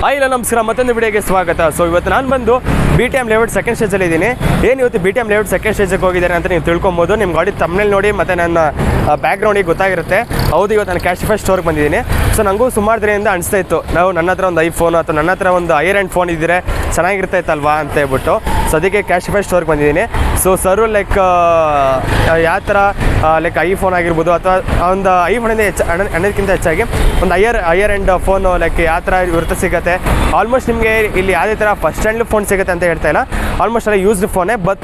ಇಲ್ಲ ನಮಸ್ಕಾರ, ಮತ್ತೊಂದು ವಿಡಿಯೋಗೆ ಸ್ವಾಗತ. ಸೊ ಇವತ್ತು ನಾನು ಬಂದು BTM ಲೇಔಟ್ ಸೆಕೆಂಡ್ ಸ್ಟೇಜಲ್ಲಿ ಇದ್ದೀನಿ. ಏನು ಇವತ್ತು BTM ಲೇಔಟ್ ಸೆಕೆಂಡ್ ಸ್ಟೇಜಿಗೆ ಹೋಗಿದ್ದಾರೆ ಅಂತ ನೀವು ತಿಳ್ಕೊಬೋದು. ನಿಮ್ಮ ಗಾಡಿ ತಮ್ಮನೇಲಿ ನೋಡಿ ಮತ್ತು ನನ್ನ ಬ್ಯಾಕ್ಗ್ರೌಂಡಿಗೆ ಗೊತ್ತಾಗಿರುತ್ತೆ. ಹೌದು, ಇವತ್ತು ನಾನು ಕ್ಯಾಶಿಫೈ ಸ್ಟೋರ್ಗೆ ಬಂದಿದ್ದೀನಿ. ಸೊ ನನಗೂ ಸುಮಾರು ದಿನದಿಂದ ಅನಿಸ್ತಾ ಇತ್ತು, ನಾವು ನನ್ನ ಹತ್ರ ಒಂದು ಐಫೋನ್ ಅಥವಾ ನನ್ನ ಹತ್ರ ಒಂದು ಹೈಯರ್ ಆ್ಯಂಡ್ ಫೋನ್ ಇದ್ದರೆ ಚೆನ್ನಾಗಿರ್ತೈತಲ್ವಾ ಅಂತ ಹೇಳ್ಬಿಟ್ಟು. ಸೊ ಅದಕ್ಕೆ ಕ್ಯಾಶಿಫೈ ಸ್ಟೋರ್ಗೆ ಬಂದಿದ್ದೀನಿ. ಸೊ ಸರು ಲೈಕ್ ಯಾವ ಥರ ಲೈಕ್ ಐಫೋನ್ ಆಗಿರ್ಬೋದು ಅಥವಾ ಒಂದು ಐಫೋನಿಂದ ಅನ್ನೋದಕ್ಕಿಂತ ಹೆಚ್ಚಾಗಿ ಒಂದು ಹೈಯರ್ ಆ್ಯಂಡ್ ಫೋನು ಲೈಕ್ ಯಾವ ಥರ ಇರುತ್ತೆ ಸಿಗುತ್ತೆ. ಆಲ್ಮೋಸ್ಟ್ ನಿಮಗೆ ಇಲ್ಲಿ ಯಾವುದೇ ಥರ ಫಸ್ಟ್ ಹ್ಯಾಂಡ್ ಫೋನ್ ಸಿಗುತ್ತೆ ಅಂತ ಹೇಳ್ತಾ ಇಲ್ಲ, ಆಲ್ಮೋಸ್ಟ್ ಎಲ್ಲ ಯೂಸ್ಡ್ ಫೋನೇ. ಬಟ್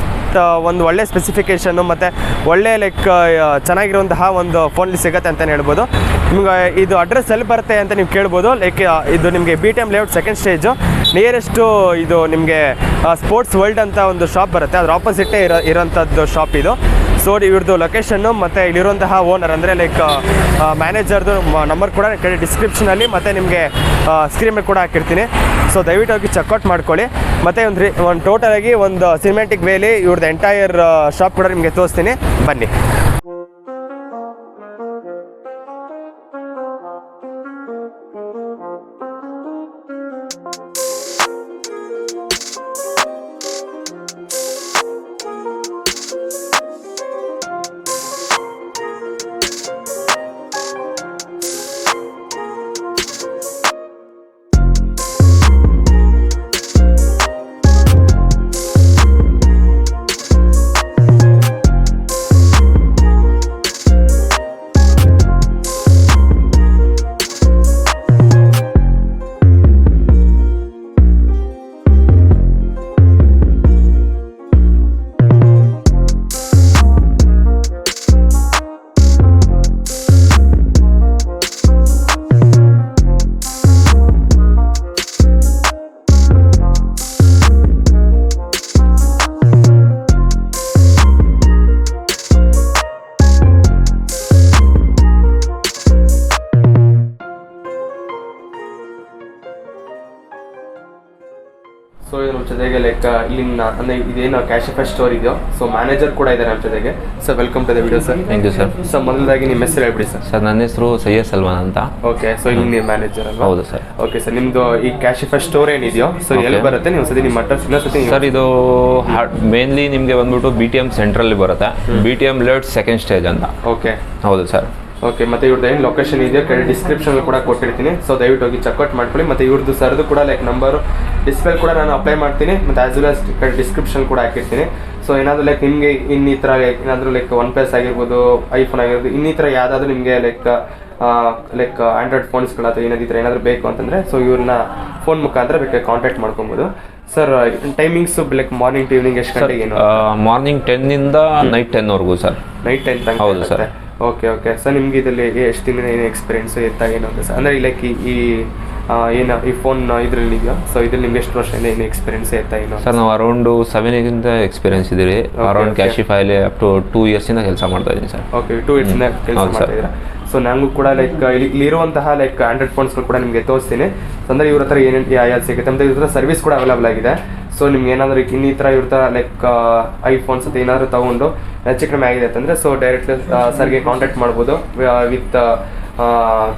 ಒಂದು ಒಳ್ಳೆ ಸ್ಪೆಸಿಫಿಕೇಷನ್ನು ಮತ್ತು ಒಳ್ಳೆ ಲೈಕ್ ಚೆನ್ನಾಗಿರುವಂತಹ ಒಂದು ಫೋನಲ್ಲಿ ಸಿಗುತ್ತೆ ಅಂತಲೇ ಹೇಳ್ಬೋದು. ನಿಮ್ಗೆ ಇದು ಅಡ್ರೆಸ್ ಎಲ್ಲಿ ಬರುತ್ತೆ ಅಂತ ನೀವು ಕೇಳ್ಬೋದು. ಲೈಕ್ ಇದು ನಿಮಗೆ BTM layout second stage nearest ಇದು ನಿಮಗೆ ಸ್ಪೋರ್ಟ್ಸ್ ವರ್ಲ್ಡ್ ಅಂತ ಒಂದು ಶಾಪ್ ಬರುತ್ತೆ, ಅದ್ರ ಆಪೋಸಿಟ್ಟೇ ಇರೋಂಥದ್ದು ಶಾಪ್ ಇದು. ಸೊ ಇವ್ರದ್ದು ಲೊಕೇಶನ್ನು ಮತ್ತು ಇಲ್ಲಿರುವಂತಹ ಓನರ್ ಅಂದರೆ ಲೈಕ್ ಮ್ಯಾನೇಜರ್ದು ನಂಬರ್ ಕೂಡ ಡಿಸ್ಕ್ರಿಪ್ಷನಲ್ಲಿ ಮತ್ತು ನಿಮಗೆ ಸ್ಕ್ರೀನ್ ಮೇಲೆ ಕೂಡ ಹಾಕಿರ್ತೀನಿ. ಸೊ ದಯವಿಟ್ಟು ಹೋಗಿ ಚೆಕ್ಔಟ್ ಮಾಡ್ಕೊಳ್ಳಿ. ಮತ್ತು ಒಂದು ಟೋಟಲಾಗಿ ಒಂದು ಸಿನಿಮ್ಯಾಟಿಕ್ ವೇಲಿ ಇವ್ರದ್ದು ಎಂಟೈರ್ ಶಾಪ್ ಕೂಡ ನಿಮಗೆ ತೋರಿಸ್ತೀನಿ, ಬನ್ನಿ. ಸೊ ಇದ್ರ ಜೊತೆಗೆ ಲೈಕ್ ಇಲ್ಲಿನ ಅಂದರೆ ಇದೇನು ಕ್ಯಾಶಿಫೈ ಸ್ಟೋರ್ ಇದೆಯೋ, ಸೊ ಮ್ಯಾನೇಜರ್ ಕೂಡ ಇದ್ದಾರೆ ನಮ್ಮ ಜೊತೆಗೆ. Sir welcome to the video sir. Thank you sir. Sir ಮೊದಲಾಗಿ ನಿಮ್ಮ ಹೆಸರು ಹೇಳ್ಬಿಡಿ ಸರ್. ಸರ್ ನನ್ನ ಹೆಸರು ಸೈಯದ್ ಸಲ್ಮಾನ್ ಅಂತ. ಓಕೆ, ಸೊ ಇಲ್ಲಿ ನೀವು ಮ್ಯಾನೇಜರ್ ಅಲ್ವಾ? ಹೌದು ಸರ್. ಓಕೆ ಸರ್, ನಿಮ್ಮದು ಈ ಕ್ಯಾಶಿಫೈ ಸ್ಟೋರ್ ಏನಿದೆಯೋ ಸೊ ಎಲ್ಲಿ ಬರುತ್ತೆ? ನೀವು ಸತಿ ನಿಮ್ಮ ಅಡ್ರೆಸ್ ಇನ್ನೊಂದ್ಸತಿ. ಸರ್ ಇದು ಮೇನ್ಲಿ ನಿಮಗೆ ಬಂದ್ಬಿಟ್ಟು BTM ಸೆಂಟ್ರಲ್ಲಿ ಬರುತ್ತೆ, BTM ಲೇಔಟ್ ಸೆಕೆಂಡ್ ಸ್ಟೇಜ್ ಅಂತ. ಓಕೆ, ಹೌದು ಸರ್. ಓಕೆ, ಮತ್ತು ಇವ್ರದ್ದು ಏನು ಲೊಕೇಶನ್ ಇದೆಯೋ ಕೆಳಗೆ ಡಿಸ್ಕ್ರಿಪ್ಷನ್ ಕೂಡ ಕೊಟ್ಟಿರ್ತೀನಿ. ಸೊ ದಯವಿಟ್ಟು ಹೋಗಿ ಚೆಕ್ಔಟ್ ಮಾಡ್ಕೊಳ್ಳಿ. ಮತ್ತು ಇವ್ರದ್ದು ಸರ್ದು ಕೂಡ ಲೈಕ್ ನಂಬರು ಡಿಸ್ಪ್ಲೇ ಕೂಡ ನಾನು ಅಪ್ಲೈ ಮಾಡ್ತೀನಿ, ಮತ್ತು ಆಸ್ ವೆಲ್ ಆಸ್ ಡಿಸ್ಕ್ರಿಪ್ಷನ್ ಕೂಡ ಹಾಕಿರ್ತೀನಿ. ಸೊ ಏನಾದರೂ ಲೈಕ್ ನಿಮಗೆ ಇನ್ನಿತರ ಏನಾದರೂ ಲೈಕ್ OnePlus ಆಗಿರ್ಬೋದು, ಐಫೋನ್ ಆಗಿರ್ಬೋದು, ಇನ್ನಿತರ ಯಾವುದಾದ್ರೂ ನಿಮಗೆ ಲೈಕ್ ಆಂಡ್ರಾಯ್ಡ್ ಫೋನ್ಸ್ಗಳು ಅಥವಾ ಏನಾದರೂ ಬೇಕು ಅಂತಂದರೆ ಸೊ ಇವ್ರನ್ನ ಫೋನ್ ಮುಖಾಂತರ ಬೇಕಾದ್ರೆ ಕಾಂಟ್ಯಾಕ್ಟ್ ಮಾಡ್ಕೊಬೋದು. Sir timings like morning to evening ಎಷ್ಟು ಗಂಟೆಗೆ? ಏನು ಮಾರ್ನಿಂಗ್ 10ಇಂದ ನೈಟ್ 10ವರೆಗೂ ಸರ್. ನೈಟ್ 10 ತನಕ? ಹೌದು ಸರ್. ಓಕೆ ಓಕೆ ಸರ್, ನಿಮ್ಗೆ ಇದರಲ್ಲಿ ಎಷ್ಟು ದಿನ ಏನು ಎಕ್ಸ್ಪೀರಿಯನ್ಸ್ ಇರ್ತಾ ಏನು ಅಂತ ಸರ್? ಅಂದರೆ ಲೈಕ್ ಏನು ಈ ಫೋನ್ ಇದರಲ್ಲಿ ಇದೆಯಾ? ಸೊ ಇದ್ರಲ್ಲಿ ನಿಮ್ಗೆ ಎಷ್ಟು ವರ್ಷದಿಂದ ಏನು ಎಕ್ಸ್ಪೀರಿಯನ್ಸ್ ಇರ್ತಾ ಏನು ಸರ್? ನಾವು ಅರೌಂಡ್ 7 ಇಯರ್ಸಿಂದ ಎಕ್ಸ್ಪೀರಿಯನ್ಸ್ ಇದೀರಿ. ಅರೌಂಡ್ ಕ್ಯಾಶಿಫೈಲಿ ಅಪ್ ಟು 2 ಇಯರ್ಸಿಂದ ಕೆಲಸ ಮಾಡ್ತಾ ಇದ್ದೀನಿ ಸರ್. ಓಕೆ, 2 ಇಯರ್ಸಿಂದ ಕೆಲಸ ಮಾಡ್ತಾ ಇದ್ದೀರಾ. ಸೊ ನನಗೂ ಕೂಡ ಲೈಕ್ ಇಲ್ಲಿರುವಂತಹ ಲೈಕ್ ಆಂಡ್ರಾಯ್ಡ್ ಫೋನ್ಸ್ಗಳು ಕೂಡ ನಿಮಗೆ ತೋರಿಸ್ತೀನಿ. ಅಂದರೆ ಇವ್ರ ಹತ್ರ ಏನೇನು ಯಾವ್ದು ಸಿಗುತ್ತೆ ಮತ್ತು ಇವ್ರ ಹತ್ರ ಸರ್ವಿಸ್ ಕೂಡ ಅವೈಲೇಬಲ್ ಆಗಿದೆ. ಸೊ ನಿಮ್ಗೆ ಏನಾದರೂ ಇನ್ನಿತರ ಇವ್ರ ಥರ ಲೈಕ್ ಐಫೋನ್ಸ್ ಅಥವಾ ಏನಾದರೂ ತೊಗೊಂಡು ಹೆಚ್ಚು ಕಡಿಮೆ ಆಗಿದೆ ಅಂತಂದರೆ ಸೊ ಡೈರೆಕ್ಟ್ಲಿ ಸರ್ಗೆ ಕಾಂಟ್ಯಾಕ್ಟ್ ಮಾಡ್ಬೋದು ವಿತ್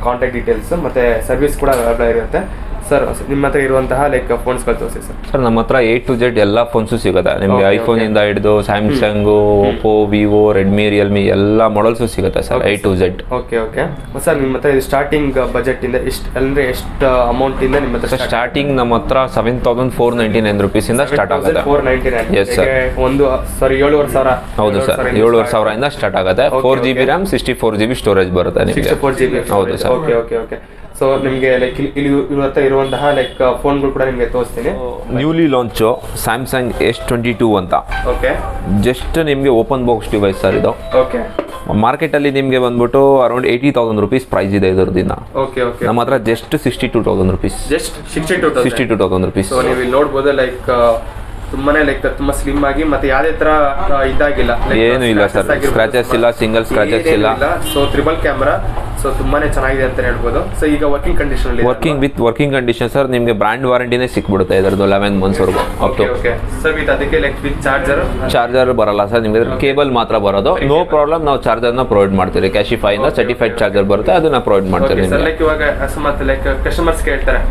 ಕಾಂಟ್ಯಾಕ್ಟ್ ಡೀಟೇಲ್ಸ್ ಮತ್ತು ಸರ್ವಿಸ್ ಕೂಡ ಅವೈಲೇಬಲ್ ಇರುತ್ತೆ. ಸರ್ ನಿಮ್ಮ ಹತ್ರ ಇರುವಂತಹ ಲೈಕ್ ಫೋನ್ಸ್ಗಳು ತೋರಿಸಿ ಸರ್. ಸರ್ ನಮ್ಮ ಹತ್ರ A to Z ಎಲ್ಲ ಫೋನ್ಸು ಸಿಗುತ್ತೆ ನಿಮಗೆ. ಐಫೋನಿಂದ ಹಿಡಿದು Samsung, Oppo, Vivo, Redmi, Realme ಎಲ್ಲ ಮಾಡೆಲ್ಸು ಸಿಗುತ್ತೆ sir, A to Z. Okay okay sir, ನಿಮ್ಮ ಹತ್ರ ಸ್ಟಾರ್ಟಿಂಗ್ ಬಜೆಟಿಂದ ಎಷ್ಟು ಅಮೌಂಟಿಂದ ನಿಮ್ಮ ಹತ್ರ? ಸ್ಟಾರ್ಟಿಂಗ್ ನಮ್ಮ ಹತ್ರ 7,499 ರೂಪೀಸಿಂದ ಸ್ಟಾರ್ಟ್ ಆಗುತ್ತೆ. 7,499? Yes sir. 7,500. ಹೌದು ಸರ್, 7,500 ಸ್ಟಾರ್ಟ್ ಆಗುತ್ತೆ. 4GB RAM, 64GB ಸ್ಟೋರೇಜ್ ಬರುತ್ತೆ ನಿಮಗೆ. 64GB? ಹೌದು sir. Okay okay okay. So ನಿಮಗೆ ಲೈಕ್ ಇಲ್ಲಿ ಇವ್ರ ಹತ್ರ ಇರುವಂತಹ ಲೈಕ್ ಫೋನ್ಗಳು ಕೂಡ ನಿಮಗೆ ತೋರಿಸ್ತೀನಿ. ನ್ಯೂಲಿ ಲಾಂಚು ಸ್ಯಾಮ್ಸಂಗ್ S22 ಅಂತ. ಓಕೆ, ಜಸ್ಟ್ ನಿಮಗೆ ಓಪನ್ ಬಾಕ್ಸ್ ಡಿವೈಸ್ ಸರ್ ಇದು. ಓಕೆ, ಮಾರ್ಕೆಟಲ್ಲಿ ನಿಮಗೆ ಬಂದ್ಬಿಟ್ಟು ಅರೌಂಡ್ 80,000 ರೂಪೀಸ್ ಪ್ರೈಸ್ ಇದೆ ಇದರದಿಂದ. Okay okay. ನಮ್ಮ ಹತ್ರ just 62,000 rupees. Just 62,000 rupees. So ನೀವು ಇಲ್ಲಿ ನೋಡ್ಬೋದು ಲೈಕ್ ತುಂಬಾನೇ ಲೈಕ್ ತುಂಬಾ ಸ್ಲಿಮ್ ಆಗಿ ಮತ್ತೆ ಯಾವುದೇ ತರ ಇದಾಗಿಲ್ಲ, ಏನು ಇಲ್ಲ ಸರ್, ಸ್ಕ್ರಾಚಸ್ ಇಲ್ಲ, ಸಿಂಗಲ್ ಸ್ಕ್ರಾಚಸ್ ಇಲ್ಲ. So triple camera, so so ತುಂಬಾನೇ ಚೆನ್ನಾಗಿದೆ ಅಂತ ಹೇಳ್ಬೋದು. ಸೊ ಈಗ ವರ್ಕಿಂಗ್ ಕಂಡೀಷನ್ ಅಲ್ಲಿ ವರ್ಕಿಂಗ್ ಕಂಡೀಷನ್ ಸರ್, ನಿಮಗೆ ಬ್ರ್ಯಾಂಡ್ ವಾರಂಟಿನೇ ಸಿಕ್ಬಿಡುತ್ತೆ ಇದರದ್ದು 11 months ವರೆಗೂ up to. Okay sir with ಅದಕ್ಕೆ ಲೈಕ್ ವಿತ್ ಚಾರ್ಜರ್ ಬರಲ್ಲ ಸರ್, ನಿಮಗೆ ಕೇಬಲ್ ಮಾತ್ರ ಬರೋದು. ನೋ ಪ್ರಾಬ್ಲಮ್, ನಾವು ಚಾರ್ಜರ್ನ ಪ್ರೊವೈಡ್ ಮಾಡ್ತೀವಿ. ಕ್ಯಾಶಿಫೈ ಇಂದ ಸರ್ಟಿಫೈಡ್ ಚಾರ್ಜರ್ ಬರುತ್ತೆ, ಅದನ್ನ ಪ್ರೊವೈಡ್ ಮಾಡ್ತೀವಿ ನಿಮಗೆ. ಲೈಕ್ ಇವಾಗ ಅಕಸ್ಮಾತ್ ಲೈಕ್ ಕಸ್ಟಮರ್ಸ್ ಕೇಳ್ತಾರೆ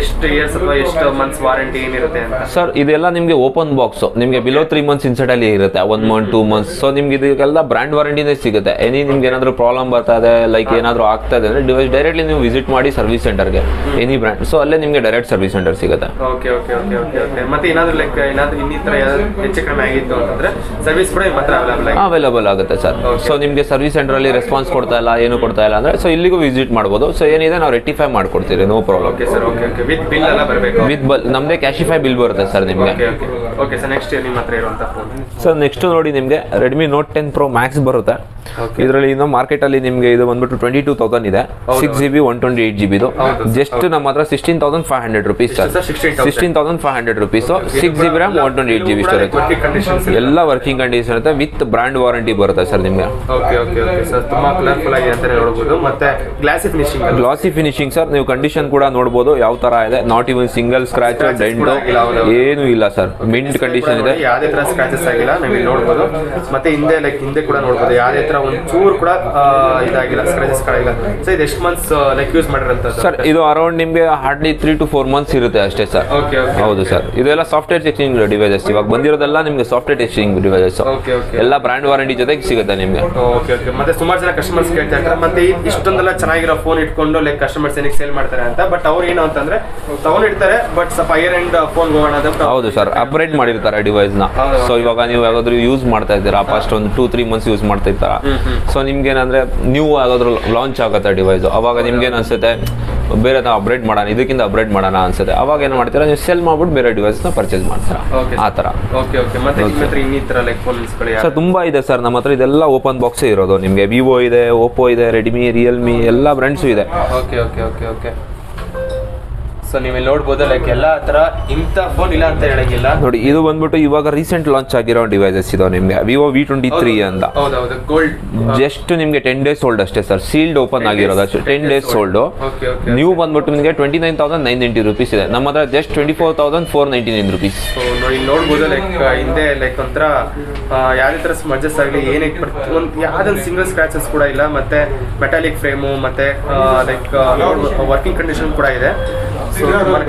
ಎಷ್ಟು ಇಯರ್ಸ್ ಅಥವಾ ಎಷ್ಟು ಮಂತ್ಸ್ ವಾರಂಟಿ ಏನಿರುತ್ತೆ ಅಂತ. ಸರ್ ಇದೆಲ್ಲ ನಿಮಗೆ ಓಪನ್ ಬಾಕ್ಸ್, ನಿಮಗೆ ಬಿಲೋ 3 months ಇನ್ಸೈಡ್ ಅಲ್ಲಿ ಇರುತ್ತೆ, 1 month 2 months. ಸೊ ನಿಮ್ಗೆ ಇದಕ್ಕೆಲ್ಲ ಬ್ರ್ಯಾಂಡ್ ವಾರಂಟಿನೇ ಸಿಗುತ್ತೆ. ನಿಮ್ಗೆ ಏನಾದ್ರು ಪ್ರಾಬ್ಲಮ್ ಬರ್ತಾ ಇದೆ, ಲೈಕ್ ಏನಾದ್ರು ಆಗ್ತಾ ಇದೆ ಅಂದ್ರೆ ಡಿವೈಸ್ ಡೈರೆಕ್ಟ್ಲಿ ನೀವು ವಿಸಿಟ್ ಮಾಡಿ ಸರ್ವಿಸ್ ಸೆಂಟರ್ಗೆ, ಎನಿ ಬ್ರ್ಯಾಂಡ್. ಸೊ ಅಲ್ಲೇ ನಿಮಗೆ ಡೈರೆಕ್ಟ್ ಸರ್ವಿಸ್ ಸೆಂಟರ್ ಸಿಗುತ್ತೆ. Okay okay okay okay okay. ಮತ್ತೆ ಏನಾದ್ರು ಲೈಕ್ ಏನಾದ್ರು ಇನ್ನಿತರ ಹೆಚ್ಚು ಕಡಿಮೆ ಆಗಿತ್ತು ಅಂತಂದ್ರೆ ಸರ್ವಿಸ್ ಕೂಡ ಮಾತ್ರ ಅವೈಲೇಬಲ್ ಆಗುತ್ತೆ ಸರ್. ಸೊ ನಿಮಗೆ ಸರ್ವಿಸ್ ಸೆಂಟರ್ ಅಲ್ಲಿ ರೆಸ್ಪಾನ್ಸ್ ಕೊಡ್ತಾ ಇಲ್ಲ, ಏನು ಕೊಡ್ತಾ ಇಲ್ಲ ಅಂದ್ರೆ ಸೊ ಇಲ್ಲಿಗೂ ವಿಸಿಟ್ ಮಾಡ್ಬೋದು. ಸೊ ಏನಿದೆ ನಾವು ರೆಕ್ಟಿಫೈ ಮಾಡ್ಕೊಡ್ತೀವಿ, no problem. Okay sir. Okay okay. With bill ಎಲ್ಲ ಬರಬೇಕು. ವಿತ್ ಬಿಲ್ ನಮ್ದೇ ಕ್ಯಾಶಿಫೈ ಬಿಲ್ ಬರುತ್ತೆ ಸರ್ ನಿಮಗೆ. Okay okay okay sir. Next ನಿಮ್ಮ ಹತ್ರ ಇರುವಂತ ಫೋನ್ ಸರ್ ನೆಕ್ಸ್ಟ್ ನೋಡಿ ನಿಮಗೆ ರೆಡ್ಮಿ ನೋಟ್ 10 Pro Max ಬರುತ್ತೆ. ಇದರಲ್ಲಿ ಇನ್ನು ಮಾರ್ಕೆಟ್ ಅಲ್ಲಿ ನಿಮಗೆ ಇದು ಬಂದ್ಬಿಟ್ಟು 22,000 ಇದೆ. 6GB 128GB ಇದು ಜಸ್ಟ್ ನಮ್ಮ ಹತ್ರ 16,500 rupees sir. 16,500 rupees. 6GB RAM 128GB storage, ಎಲ್ಲ ವರ್ಕಿಂಗ್ ಕಂಡೀಷನ್ ಇರುತ್ತೆ. ವಿತ್ ಬ್ರ್ಯಾಂಡ್ ವಾರಂಟಿ ಬರುತ್ತೆ ಸರ್ ನಿಮಗೆ. Okay okay okay sir. ತುಂಬಾ ಕಲರ್ಫುಲ್ ಆಗಿದೆ ಅಂತ ನೋಡಬಹುದು. ಮತ್ತೆ ಗ್ಲಾಸಿ ಫಿನಿಶಿಂಗ್ ಸರ್, ನೀವು ಕಂಡೀಷನ್ ಕೂಡ ನೋಡಬಹುದು ಯಾವ ತರ ಇದೆ. Not even single scratch, dent ಏನು ಇಲ್ಲ ಸರ್, ಮಿಂಟ್ ಕಂಡೀಷನ್ ಇದೆ. ಯಾವುದೇ ತರ ಸ್ಕ್ರಾಚಸ್ ಆಗಿಲ್ಲ ನೀವು ನೋಡಬಹುದು. ಮತ್ತೆ ಹಿಂದೆ ಕೂಡ ನೋಡಬಹುದು, ಯಾವುದೇ ತರ ಒಂದು ಚೂರು ಕೂಡ ಇದಾಗಿಲ್ಲ, ಸ್ಕ್ರಾಚಸ್ ಆಗಿಲ್ಲ. ಸೊ ಇದು ಎಷ್ಟು ಮಂತ್ಸ್ ಲೈಕ್ ಯೂಸ್ ಮಾಡಿರಂತ ಸರ್? ಇದು ಅರೌಂಡ್ ನಿಮಗೆ ಹಾರ್ಡ್ಲಿ 3 to 4 months ಇರುತ್ತೆ ಅಷ್ಟೇ ಸರ್. Okay okay. ಹೌದು ಸರ್, ಇದೆಲ್ಲ ಸಾಫ್ಟ್ವೇರ್ ಟೆಸ್ಟಿಂಗ್ ಡಿವೈಸಸ್. ಇವಾಗ ಬಂದಿರೋದೆಲ್ಲ ನಿಮಗೆ software testing devices. Okay okay. ಎಲ್ಲ ಬ್ರ್ಯಾಂಡ್ ವಾರಂಟಿ ಜೊತೆಗೆ ಸಿಗುತ್ತೆ ನಿಮಗೆ. Okay okay. ಮತ್ತೆ ಸುಮಾರು ಜನ ಕಸ್ಟಮರ್ಸ್ ಕೇಳ್ತಾ ಇರ್ತಾರೆ ಮತ್ತೆ ಇಷ್ಟೊಂದೆಲ್ಲ ಚೆನ್ನಾಗಿರೋ ಫೋನ್ ಇಟ್ಕೊಂಡು ಲೈಕ್ ಕಸ್ಟಮರ್ಸ್ ಏನಕ್ಕೆ ಸೇಲ್ ಮಾಡ್ತಾರೆ ಅಂತ. ಬಟ್ ಅವ್ರು ಏನು ಅಂತಂದ್ರೆ ತಗೊಂಡಿರ್ತಾರೆ ಬಟ್ ಸ್ವಲ್ಪ ಹೈಯರ್ ಎಂಡ್ ಫೋನ್ ಹೋಗೋಣ ಅಂತ. ಹೌದು ಸರ್, ಅಪ್ಗ್ರೇಡ್ ಮಾಡಿರ್ತಾರೆ ಡಿವೈಸ್ ನ. ಸೊ ಇವಾಗ ನೀವು ಯಾವ್ದಾದ್ರು ಯೂಸ್ ಮಾಡ್ತಾ ಇದ್ದೀರಾ, ಫಸ್ಟ್ ಒಂದು 2-3 months ಯೂಸ್ ಮಾಡ್ತಾ ಇರ್ತಾರ. ಸೊ ನಿಮ್ಗೆ ಏನಂದ್ರೆ ನೀವು ಯಾವ್ದಾದ್ರು ಲಾಂಚ್ ಆಗುತ್ತೆ ಡಿವೈಸ್, ಅವಾಗ ನಿಮ್ಗೆ ಏನ್ ಅನ್ಸುತ್ತೆ ಬೇರೆ ಅಪ್ಗ್ರೇಡ್ ಮಾಡೋಣ, ಇದಕ್ಕಿಂತ ಅಪ್ಗ್ರೇಡ್ ಮಾಡೋಣ ಅನ್ಸುತ್ತೆ. ಅವಾಗ ಏನ್ ಮಾಡ್ತೀರಾ, ನೀವು ಸೆಲ್ ಮಾಡ್ಬಿಟ್ಟು ಬೇರೆ ಡಿವೈಸ್ ನ ಪರ್ಚೇಸ್ ಮಾಡ್ತೀರಾ ಆ ತರ. Okay okay. ಮತ್ತೆ ನಿಮ್ಮ ಹತ್ರ ಇನ್ನಿತರ ಲೈಕ್ ಫೋನ್ಸ್ ಗಳು ಸರ್ ತುಂಬಾ ಇದೆ ಸರ್ ನಮ್ಮ ಹತ್ರ. ಇದೆಲ್ಲ ಓಪನ್ ಬಾಕ್ಸ್ ಇರೋದು. ನಿಮಗೆ ವಿವೋ ಇದೆ, ಓಪೋ ಇದೆ, ರೆಡ್ಮಿ, ರಿಯಲ್ಮಿ ಎಲ್ಲ ಬ್ರ್ಯಾಂಡ್ಸು ಇದೆ. Okay okay okay okay. So ನೀವು ನೋಡ್ಬೋದು ಲೈಕ್ ಎಲ್ಲ ತರ ಇಂಥ ಫೋನ್ ಇಲ್ಲ ಅಂತ ಹೇಳಂಗಿಲ್ಲ. ನೋಡಿ ಇದು ಬಂದ್ಬಿಟ್ಟು ಇವಾಗ ರೀಸೆಂಟ್ ಲಾಂಚ್ ಆಗಿರೋ ಡಿವೈಸಸ್ ಇದಾವೆ ನಿಮಗೆ. ವಿವೋ V23 ಅಂತ. ಹೌದೌದು. ಗೋಲ್ಡ್ ಜಸ್ಟ್ ನಿಮಗೆ 10 days ಓಲ್ಡ್ ಅಷ್ಟೇ ಸರ್. ಸೀಲ್ಡ್ ಓಪನ್ ಆಗಿರೋದು ಅಷ್ಟೇ, 10 days ಓಲ್ಡ್. ನೀವು ಬಂದ್ಬಿಟ್ಟು ನಿಮಗೆ 29,990 rupees ಇದೆ. ನಮ್ಮ ಹತ್ರ ಜಸ್ಟ್ 24,499 rupees. ನೋಡಿ ನೋಡ್ಬೋದು ಲೈಕ್ ಹಿಂದೆ ಲೈಕ್ ಒಂಥರ ಯಾವುದೇ ತರ ಸ್ಮಜಸ್ ಆಗಲಿ ಏನೇ ಯಾವ್ದೊಂದು ಸಿಂಗಲ್ ಸ್ಕ್ರಾಚಸ್ ಕೂಡ ಇಲ್ಲ. ಮತ್ತೆ ಮೆಟಾಲಿಕ್ ಫ್ರೇಮು ಮತ್ತೆ ಲೈಕ್ ವರ್ಕಿಂಗ್ ಕಂಡೀಷನ್ ಕೂಡ ಇದೆ.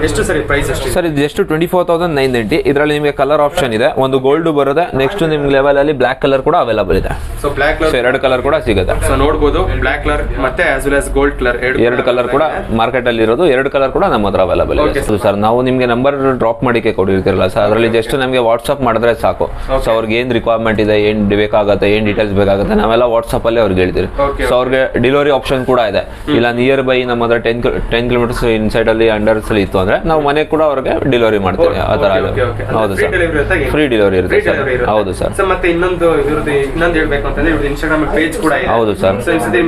ಎಷ್ಟು ಸರಿ ಪ್ರೈಸ್ ಎಷ್ಟು ಸರ್? ಇದು ಜಸ್ಟ್ 24,990. ಇದರಲ್ಲಿ ನಿಮಗೆ ಕಲರ್ ಆಪ್ಷನ್ ಇದೆ, ಒಂದು ಗೋಲ್ಡ್ ಬರುತ್ತೆ. ನೆಕ್ಸ್ಟ್ ನಿಮ್ಗೆ ಲೆವೆಲ್ ಅಲ್ಲಿ ಬ್ಲಾಕ್ ಕಲರ್ ಕೂಡ ಅವೈಲೇಬಲ್ ಇದೆ. ಸೊ ಬ್ಲಾಕ್ ಕಲರ್, ಎರಡು ಕಲರ್ ಕೂಡ ಸಿಗುತ್ತೆ. ಸೊ ನೋಡಬಹುದು ಬ್ಲಾಕ್ ಕಲರ್ ಮತ್ತೆ as well as gold colour ಎರಡು ಕಲರ್ ಕೂಡ ಮಾರ್ಕೆಟ್ ಅಲ್ಲಿ ಇರೋದು. ಎರಡು ಕಲರ್ ಕೂಡ ನಮ್ಮ ಹತ್ರ ಅವೈಲೇಬಲ್ ಇದೆ ಸರ್. ನಾವು ನಿಮಗೆ ನಂಬರ್ ಡ್ರಾಪ್ ಮಾಡಿಕೆ ಕೊಡಿರ್ತಿರಲ್ಲ ಸರ್, ಅದರಲ್ಲಿ ಜಸ್ಟ್ ನಮಗೆ ವಾಟ್ಸ್ಆಪ್ ಮಾಡಿದ್ರೆ ಸಾಕು. ಸೊ ಅವ್ರಿಗೆ ಏನ್ ರಿಕ್ವೈರ್ಮೆಂಟ್ ಇದೆ, ಏನ್ ಬೇಕಾಗುತ್ತೆ, ಏನ್ ಡೀಟೇಲ್ಸ್ ಬೇಕಾಗುತ್ತೆ, ನಾವೆಲ್ಲ ವಾಟ್ಸ್ಆಪ್ ಅಲ್ಲಿ ಅವ್ರಿಗೆ ಹೇಳ್ತೀವಿ. ಸೊ ಅವ್ರಿಗೆ ಡೆಲಿವರಿ ಆಪ್ಷನ್ ಕೂಡ ಇದೆ. ಇಲ್ಲ ನಿಯರ್ ಬೈ ನಮ್ಮ ಹತ್ರ 10 kilometers ಇನ್ಸೈಡ್ ಅಲ್ಲಿ ಅಂಡರ್ ಇತ್ತು ಅಂದ್ರೆ ನಾವು ಮನೆ ಕೂಡ ಅವ್ರಿಗೆ ಡೆಲಿವರಿ ಮಾಡ್ತೀವಿ ಆ ತರ. ಹೌದು ಸರ್, ಫ್ರೀ ಡೆಲಿವರಿ ಇರುತ್ತೆ ಸರ್. ಹೌದು ಸರ್. ಮತ್ತೆ ಇನ್ನೊಂದು ಹೇಳ್ಬೇಕು ಅಂತಂದ್ರೆ ಇವ್ರದ್ದು ಇನ್ಸ್ಟಾಗ್ರಾಮ್ ಪೇಜ್ ಕೂಡ ಇದೆ. ಹೌದು ಸರ್.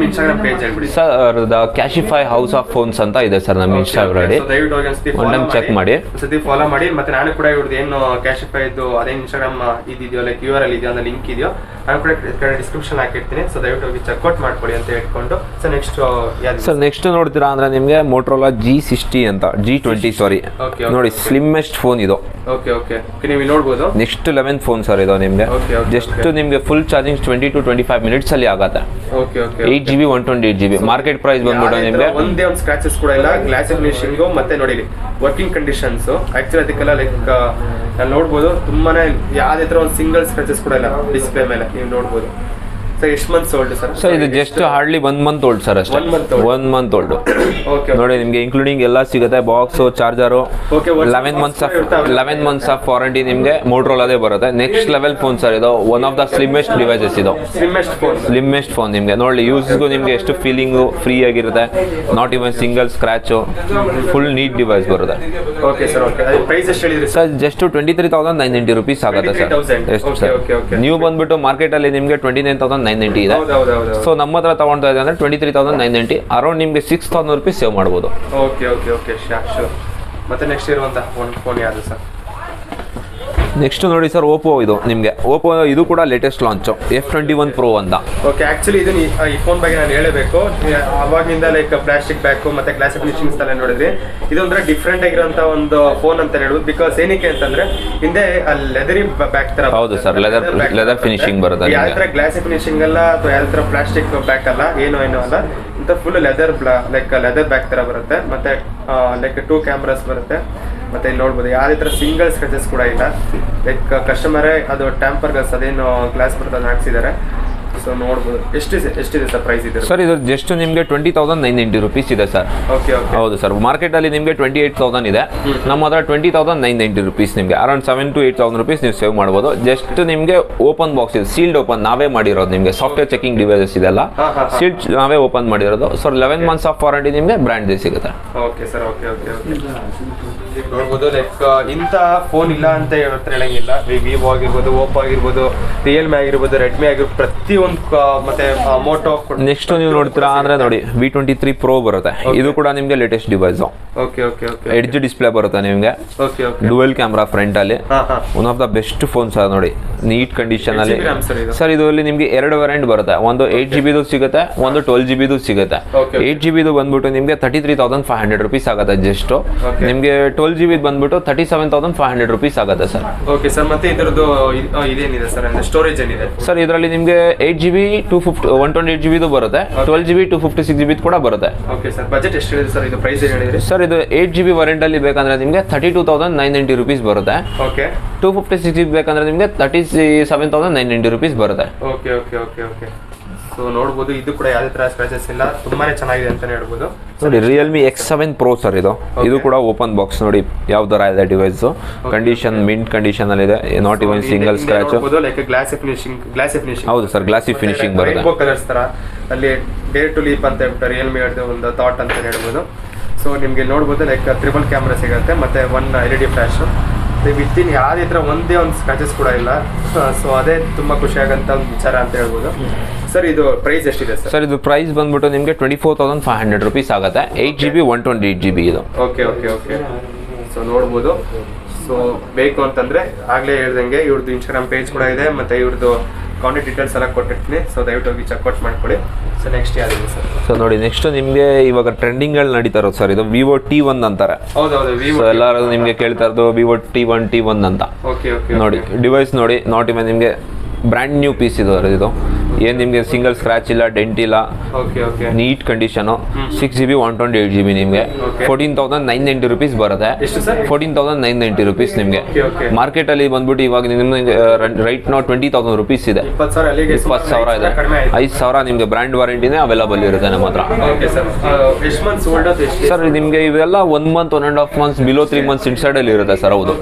ಇನ್ಸ್ಟಾಗ್ರಾಮ್ ಪೇಜ್ ಹೇಳ್ಬಿಡಿ sir. Cashify house of phones ಅಂತ ಇದೆ ಸರ್ ನಮ್ಮ ಇನ್ಸ್ಟಾಗ್ರಾಮ್ ಅಲ್ಲಿ. ಒಂದೊಂದು ಚೆಕ್ ಮಾಡಿ, ಸತಿ ಫಾಲೋ ಮಾಡಿ. ಮತ್ತೆ ನಾನು ಕೂಡ ಇವ್ರದ್ದು ಏನು ಕ್ಯಾಶಿಫೈ ಇದ್ದು ಅದೇ ಇನ್ಸ್ಟಾಗ್ರಾಮ್ ಇದೆಯೋ ಲೈಕ್ URL ಇದೆಯೋ ಅನ್ನೋ ಲಿಂಕ್ ಇದೆಯೋ ನಾನು ಕೂಡ ಡಿಸ್ಕ್ರಿಪ್ಷನ್ ಹಾಕಿರ್ತೀನಿ. ಸೊ ದಯವಿಟ್ಟು ಹೋಗಿ ಚೆಕ್ಔಟ್ ಮಾಡ್ಕೊಳ್ಳಿ ಅಂತ ಹೇಳ್ಕೊಂಡು ಸೊ ನೆಕ್ಸ್ಟ್ ಸರ್ ನೆಕ್ಸ್ಟ್ ನೋಡ್ತೀರಾ ಅಂದ್ರೆ ನಿಮಗೆ ಮೋಟೋರೋಲಾ G60 ಅಂತ G20 ಸಾರಿ ನೋಡಿ ಸ್ಲಿಮ್ಮೆಸ್ಟ್ ಫೋನ್ ಇದು. Okay okay. ನೀವು ನೋಡಬಹುದು ನೆಕ್ಸ್ಟ್ 11th ಫೋನ್ ಸರ್ ಇದು ನಿಮಗೆ. ಜಸ್ಟ್ ನಿಮಗೆ ಫುಲ್ ಚಾರ್ಜಿಂಗ್ 20 to 25 minutes ಅಲ್ಲಿ ಆಗುತ್ತೆ. Okay okay. 8GB 128GB. Market price ಬಂದ್ಬಿಟ್ಟು ನಿಮಗೆ ಒಂದೇ ಒಂದು ಸ್ಕ್ರಾಚಸ್ ಕೂಡ ಇಲ್ಲ. ಗ್ಲಾಸ್ ಫಿನಿಶಿಂಗ್ ಮತ್ತೆ ನೋಡಿ ವರ್ಕಿಂಗ್ ಕಂಡೀಷನ್ಸ್ ಆಕ್ಚುಲಿ ಅದಕ್ಕೆಲ್ಲ ಲೈಕ್ ನಾನು ನೋಡಬಹುದು ತುಂಬಾನೇ ಯಾವುದೇ ತರ ಒಂದು ಸಿಂಗಲ್ ಸ್ಕ್ರಾಚಸ್ ಕೂಡ ಇಲ್ಲ ಡಿಸ್ಪ್ಲೇ ಮೇಲೆ ನೀವು ನೋಡಬಹುದು. ಸರ್ ಎಷ್ಟು ಮಂತ್ಸ್ ಓಲ್ಡ್ ಸರ್? ಸರ್ ಇದು just hardly 1 month old sir ಅಷ್ಟೇ. 1 month ಓಲ್ಡ್. ನೋಡಿ ನಿಮಗೆ ಇನ್ಕ್ಲೂಡಿಂಗ್ ಎಲ್ಲ ಸಿಗುತ್ತೆ, box, charger. 11 months of warranty ನಿಮಗೆ ಮೋಟೋರೋಲಾದೇ ಬರುತ್ತೆ. ನೆಕ್ಸ್ಟ್ ಲೆವೆಲ್ ಫೋನ್ ಸರ್ ಇದು. One of the slimmest devices ಇದು. ಸ್ಲಿಮ್ಮೆಸ್ಟ್ ಫೋನ್ ನಿಮಗೆ ನೋಡಿ ಯೂಸ್ಗೂ ನಿಮಗೆ ಎಷ್ಟು ಫೀಲಿಂಗು ಫ್ರೀ ಆಗಿರುತ್ತೆ. Not even single scratch, full neat device ಬರುತ್ತೆ. Okay sir. ಓಕೆ. ಪ್ರೈಸ್ ಎಷ್ಟು ಹೇಳಿದ್ರಿ ಸರ್? ಜಸ್ಟ್ 23,990 rupees ಆಗುತ್ತೆ ಸರ್. ಎಷ್ಟು ಸರ್? ನೀವು ಬಂದ್ಬಿಟ್ಟು ಮಾರ್ಕೆಟ್ ಅಲ್ಲಿ ನಿಮಗೆ 29,990 ಇದೆ. ಸೊ ನಮ್ಮ ಹತ್ರ ತಗೊಳ್ತಾ ಇದೆ ಅಂದ್ರೆ 23,990. ಅರೌಂಡ್ ನಿಮಗೆ 6,000 rupees ಸೇವ್ ಮಾಡಬಹುದು. Okay okay okay. ಶೂರ್. ಮತ್ತೆ ನೆಕ್ಸ್ಟ್ ಇರುವಂತ ಫೋನ್ ಯಾವುದು ಸರ್? ನೆಕ್ಸ್ಟ್ ನೋಡಿ ಸರ್ ಓಪೋ ಇದು ನಿಮಗೆ ಓಪೋ ಇದು ಕೂಡ ಲೇಟೆಸ್ಟ್ ಲಾಂಚ್ F21 Pro ಅಂತ. ಓಕೆ, ಆಕ್ಚುಲಿ ಇದು ಈ ಫೋನ್ ಬಗ್ಗೆ ನಾನು ಹೇಳಬೇಕು. ಅವಾಗಿಂದ ಲೈಕ್ ಪ್ಲಾಸ್ಟಿಕ್ ಬ್ಯಾಕು ಮತ್ತೆ ಗ್ಲಾಸ್ ಫಿನಿಶಿಂಗ್ಸ್ ಎಲ್ಲ ನೋಡಿದ್ರಿ. ಇದೊಂಥರ ಡಿಫ್ರೆಂಟ್ ಆಗಿರೋಂಥ ಒಂದು ಫೋನ್ ಅಂತ ಹೇಳ್ಬೋದು. ಬಿಕಾಸ್ ಏನಕ್ಕೆ ಅಂತಂದ್ರೆ ಹಿಂದೆ ಲೆದರಿ ಬ್ಯಾಕ್ ತರ. ಹೌದು ಸರ್, ಲೆದರ್ ಫಿನಿಶಿಂಗ್ ಬರುತ್ತೆ. ಯಾವ ತರ ಗ್ಲಾಸ್ ಫಿನಿಶಿಂಗ್ ಅಲ್ಲ ಅಥವಾ ಯಾವ ತರ ಪ್ಲಾಸ್ಟಿಕ್ ಬ್ಯಾಕ್ ಅಲ್ಲ, ಏನು ಅಲ್ಲ, ಇಂಥ ಫುಲ್ ಲೆದರ್ ಬ್ಯಾಕ್ ತರ ಬರುತ್ತೆ. ಮತ್ತೆ ಲೈಕ್ 2 ಕ್ಯಾಮ್ರಾಸ್ ಬರುತ್ತೆ. ಮತ್ತೆ ಇಲ್ಲಿ ನೋಡ್ಬೋದು ಯಾವುದೇ ತರ ಸಿಂಗಲ್ ಸ್ಕ್ರಾಚಸ್ ಕೂಡ ಇಲ್ಲ. ಲೈಕ್ ಕಸ್ಟಮರೇ ಅದು ಟ್ಯಾಂಪರ್ ಗ್ಲಾಸ್ ಅದೇನು ಗ್ಲಾಸ್ ಬರ್ತದೆ ಹಾಕ್ಸಿದ್ದಾರೆ. ಸೊ ನೋಡ್ಬೋದು ಎಷ್ಟಿದೆ ಸರ್ ಪ್ರೈಸ್ ಇದೆ ಸರ್? ಇದು ಜಸ್ಟ್ ನಿಮಗೆ 20,990 ರೂಪೀಸ್ ಇದೆ ಸರ್. Okay okay. ಹೌದು ಸರ್, ಮಾರ್ಕೆಟಲ್ಲಿ ನಿಮಗೆ 28,000 ಇದೆ. ನಮ್ಮ ಹತ್ರ 20,990 ರೂಪೀಸ್, ನಿಮಗೆ ಅರೌಂಡ್ 7,000 to 8,000 ರೂಪೀಸ್ ನೀವು ಸೇವ್ ಮಾಡ್ಬೋದು. ಜಸ್ಟ್ ನಿಮಗೆ ಓಪನ್ ಬಾಕ್ಸ್ ಇದೆ, ಸೀಲ್ಡ್ ಓಪನ್ ನಾವೇ ಮಾಡಿರೋದು. ನಿಮಗೆ ಸಾಫ್ಟ್ವೇರ್ ಚೆಕಿಂಗ್ ಡಿವೈಸಸ್ ಇದೆಲ್ಲ ಸೀಲ್ಡ್ ನಾವೇ ಓಪನ್ ಮಾಡಿರೋದು. ಸೊ 11 months ಆಫ್ ವಾರಂಟಿ ನಿಮಗೆ ಬ್ರ್ಯಾಂಡ್ ಸಿಗುತ್ತೆ. Okay sir, okay okay okay. ನೋಡ್ಬೋದು ಲೈಕ್ ಇಂಥ ಫೋನ್ ಇಲ್ಲ ಅಂತ ಹೇಳಂಗಿಲ್ಲ. ವಿವೋ ಆಗಿರ್ಬೋದು, ಓಪೋ ಆಗಿರ್ಬೋದು, ರಿಯಲ್ಮಿ ಆಗಿರ್ಬೋದು, ರೆಡ್ಮಿ ಆಗಿರ್ಬೋದು, ಪ್ರತಿಯೊಂದು ಮತ್ತೆ ಮೋಟೋ. ನೆಕ್ಸ್ಟ್ ನೀವು ನೋಡ್ತೀರಾ ಅಂದ್ರೆ ನೋಡಿ V23 Pro ಬರುತ್ತೆ. ಇದು ಕೂಡ ನಿಮಗೆ latest device. Okay okay okay. Edge display ಬರುತ್ತೆ ನಿಮಗೆ. Okay okay. Dual camera front ಅಲ್ಲಿ. One of the best phone sir. ನೋಡಿ ನೀಟ್ ಕಂಡೀಷನ್ ಅಲ್ಲಿ ಸರ್. ಇದರಲ್ಲಿ ನಿಮಗೆ 2 ವೇರಿಯಂಟ್ ಬರುತ್ತೆ. ಒಂದು 8GB ಸಿಗುತ್ತೆ, ಒಂದು 12GB ಸಿಗುತ್ತೆ. 8GB ಬಂದ್ಬಿಟ್ಟು ನಿಮಗೆ 33,500 ರೂಪೀಸ್ ಆಗುತ್ತೆ ಜಸ್ಟ್. ನಿಮಗೆ 12GB ಬಂದ್ಬಿಟ್ಟು 37,500 ರೂಪೀಸ್ ಆಗುತ್ತೆ ಸರ್. Okay sir. ಮತ್ತೆ ಇದರದ್ದು ಇದೇನಿದೆ ಸರ್ ಅಂದ್ರೆ ಸ್ಟೋರೇಜ್ ಏನಿದೆ ಸರ್? ಇದರಲ್ಲಿ ನಿಮಗೆ 8GB 128GB ಬರುತ್ತೆ, 12GB 256GB ಕೂಡ ಬರುತ್ತೆ. Okay sir. ಬಜೆಟ್ ಎಷ್ಟು ಇದೆ ಸರ್? ಇದು ಪ್ರೈಸ್ ಏನು ಹೇಳಿದ್ರಿ ಸರ್? ಇದು 8GB ವೇರಿಯಂಟ್ ಅಲ್ಲಿ ಬೇಕಂದ್ರೆ ನಿಮಗೆ 32,990 ರೂಪೀಸ್ ಬರುತ್ತೆ. ಓಕೆ. 256GB ಬೇಕಂದ್ರೆ ನಿಮಗೆ 37,990 ರೂಪೀಸ್ ಬರುತ್ತೆ. Okay okay okay okay. So ನೋಡ್ಬೋದು ಇದು ಕೂಡ ಯಾವುದೇ ತರ ಸ್ಕ್ರಾಚಸ್ ಇಲ್ಲ, ತುಂಬಾನೇ ಚೆನ್ನಾಗಿದೆ ಅಂತಾನೆ ಹೇಳ್ಬೋದು. ನೋಡಿ ರಿಯಲ್ಮಿ X7 Pro ಸರ್ ಇದು. ಇದು ಕೂಡ ಓಪನ್ ಬಾಕ್ಸ್. ನೋಡಿ ಯಾವ ತರ ಇದೆ ಡಿವೈಸ್. ಕಂಡೀಷನ್ ಮಿಂಟ್ ಕಂಡೀಷನ್ ಅಲ್ಲಿ ಇದೆ, not even single scratch. Like glossy finishing. ಹೌದು ಸರ್, ಗ್ಲಾಸಿ ಫಿನಿಶಿಂಗ್ ಬರುತ್ತೆ. ರೈನ್ಬೋ ಕಲರ್ಸ್ ತರ ಅಲ್ಲಿ ಡೇರ್ ಟು ಲೀಪ್ ಅಂತ ಹೇಳ್ಬಿಟ್ಟು ರಿಯಲ್ಮಿ ಒಂದು ಥಾಟ್ ಅಂತ ಹೇಳ್ಬೋದು. ಸೊ ನಿಮ್ಗೆ ನೋಡ್ಬೋದು ಲೈಕ್ 3 ಕ್ಯಾಮ್ರಾ ಸಿಗುತ್ತೆ, ಮತ್ತೆ 1 LED ಫ್ಲಾಶ್. ವಿತಿನ್ ಯಾವುದೇ ಥರ ಒಂದೇ ಒಂದು ಸ್ಕ್ರಾಚಸ್ ಕೂಡ ಇಲ್ಲ. ಸೊ ಅದೇ ತುಂಬಾ ಖುಷಿ ಆಗಂತ ಒಂದು ವಿಚಾರ ಅಂತ ಹೇಳ್ಬೋದು. ಸರ್ ಇದು ಪ್ರೈಸ್ ಎಷ್ಟಿದೆ ಸರ್? ಸರ್ ಇದು ಪ್ರೈಸ್ ಬಂದ್ಬಿಟ್ಟು ನಿಮಗೆ 24,500 ರೂಪೀಸ್ ಆಗುತ್ತೆ. 8GB 128GB ಇದು. Okay okay okay. ಸೊ ನೋಡ್ಬೋದು. ಸೊ ಬೇಕು ಅಂತಂದ್ರೆ ಆಗ್ಲೇ ಹೇಳ್ದಂಗೆ ಇವ್ರದ್ದು ಇನ್ಸ್ಟಾಗ್ರಾಮ್ ಪೇಜ್ ಕೂಡ ಇದೆ, ಮತ್ತೆ ಇವ್ರದ್ದು ಕಾಂಟ್ಯಾಕ್ಟ್ ಡೀಟೇಲ್ಸ್ ಎಲ್ಲ ಕೊಟ್ಟಿರ್ತೀನಿ. ಸೊ ದಯವಿಟ್ಟು ಹೋಗಿ ಚೆಕ್ಔಟ್ ಮಾಡ್ಕೊಳ್ಳಿ. ಸೊ ನೆಕ್ಸ್ಟ್ ಯಾವ್ದಿದೆ ಸರ್? ಸೊ ನೋಡಿ ನೆಕ್ಸ್ಟ್ ನಿಮಗೆ ಇವಾಗ ಟ್ರೆಂಡಿಂಗ್ ಅಲ್ಲಿ ನಡೀತಾ ಇರೋದು ಸರ್. ಇದು Vivo T1 ಅಂತಾರೆ. ಹೌದೌದು, ವಿವೋ. ಎಲ್ಲರೂ ನಿಮಗೆ ಕೇಳ್ತಾ ಇರೋದು Vivo T1 ಅಂತ. Okay okay. ನೋಡಿ ಡಿವೈಸ್ ನೋಡಿ, ನಾಟ್ ಇವನ್ ನಿಮಗೆ ಬ್ರ್ಯಾಂಡ್ ನ್ಯೂ ಪೀಸ್ ಇದು. ಏನು ನಿಮಗೆ ಸಿಂಗಲ್ ಸ್ಕ್ರಾಚ್ ಇಲ್ಲ, ಡೆಂಟ್ ಇಲ್ಲ, ನೀಟ್ ಕಂಡೀಷನ್. 6GB 128GB ನಿಮಗೆ 14,990 ರೂಪೀಸ್ ಬರುತ್ತೆ. 14,990 ರೂಪೀಸ್ ನಿಮಗೆ. ಮಾರ್ಕೆಟ್ ಅಲ್ಲಿ ಬಂದ್ಬಿಟ್ಟು ಇವಾಗ ನಿಮಗೆ ರೈಟ್ ನಾವು 20,000 ರೂಪೀಸ್ ಇದೆ. 20,000 ಇದೆ. 5,000 ನಿಮಗೆ ಬ್ರ್ಯಾಂಡ್ ವಾರಂಟಿನೇ ಅವೈಲಬಲ್ ಇರುತ್ತೆ ನಮ್ಮ ಹತ್ರ. ಸರ್ ನಿಮಗೆ ಇವೆಲ್ಲ 1 month 1.5 months below 3 months inside ಅಲ್ಲಿ ಇರುತ್ತೆ ಸರ್. ಹೌದು.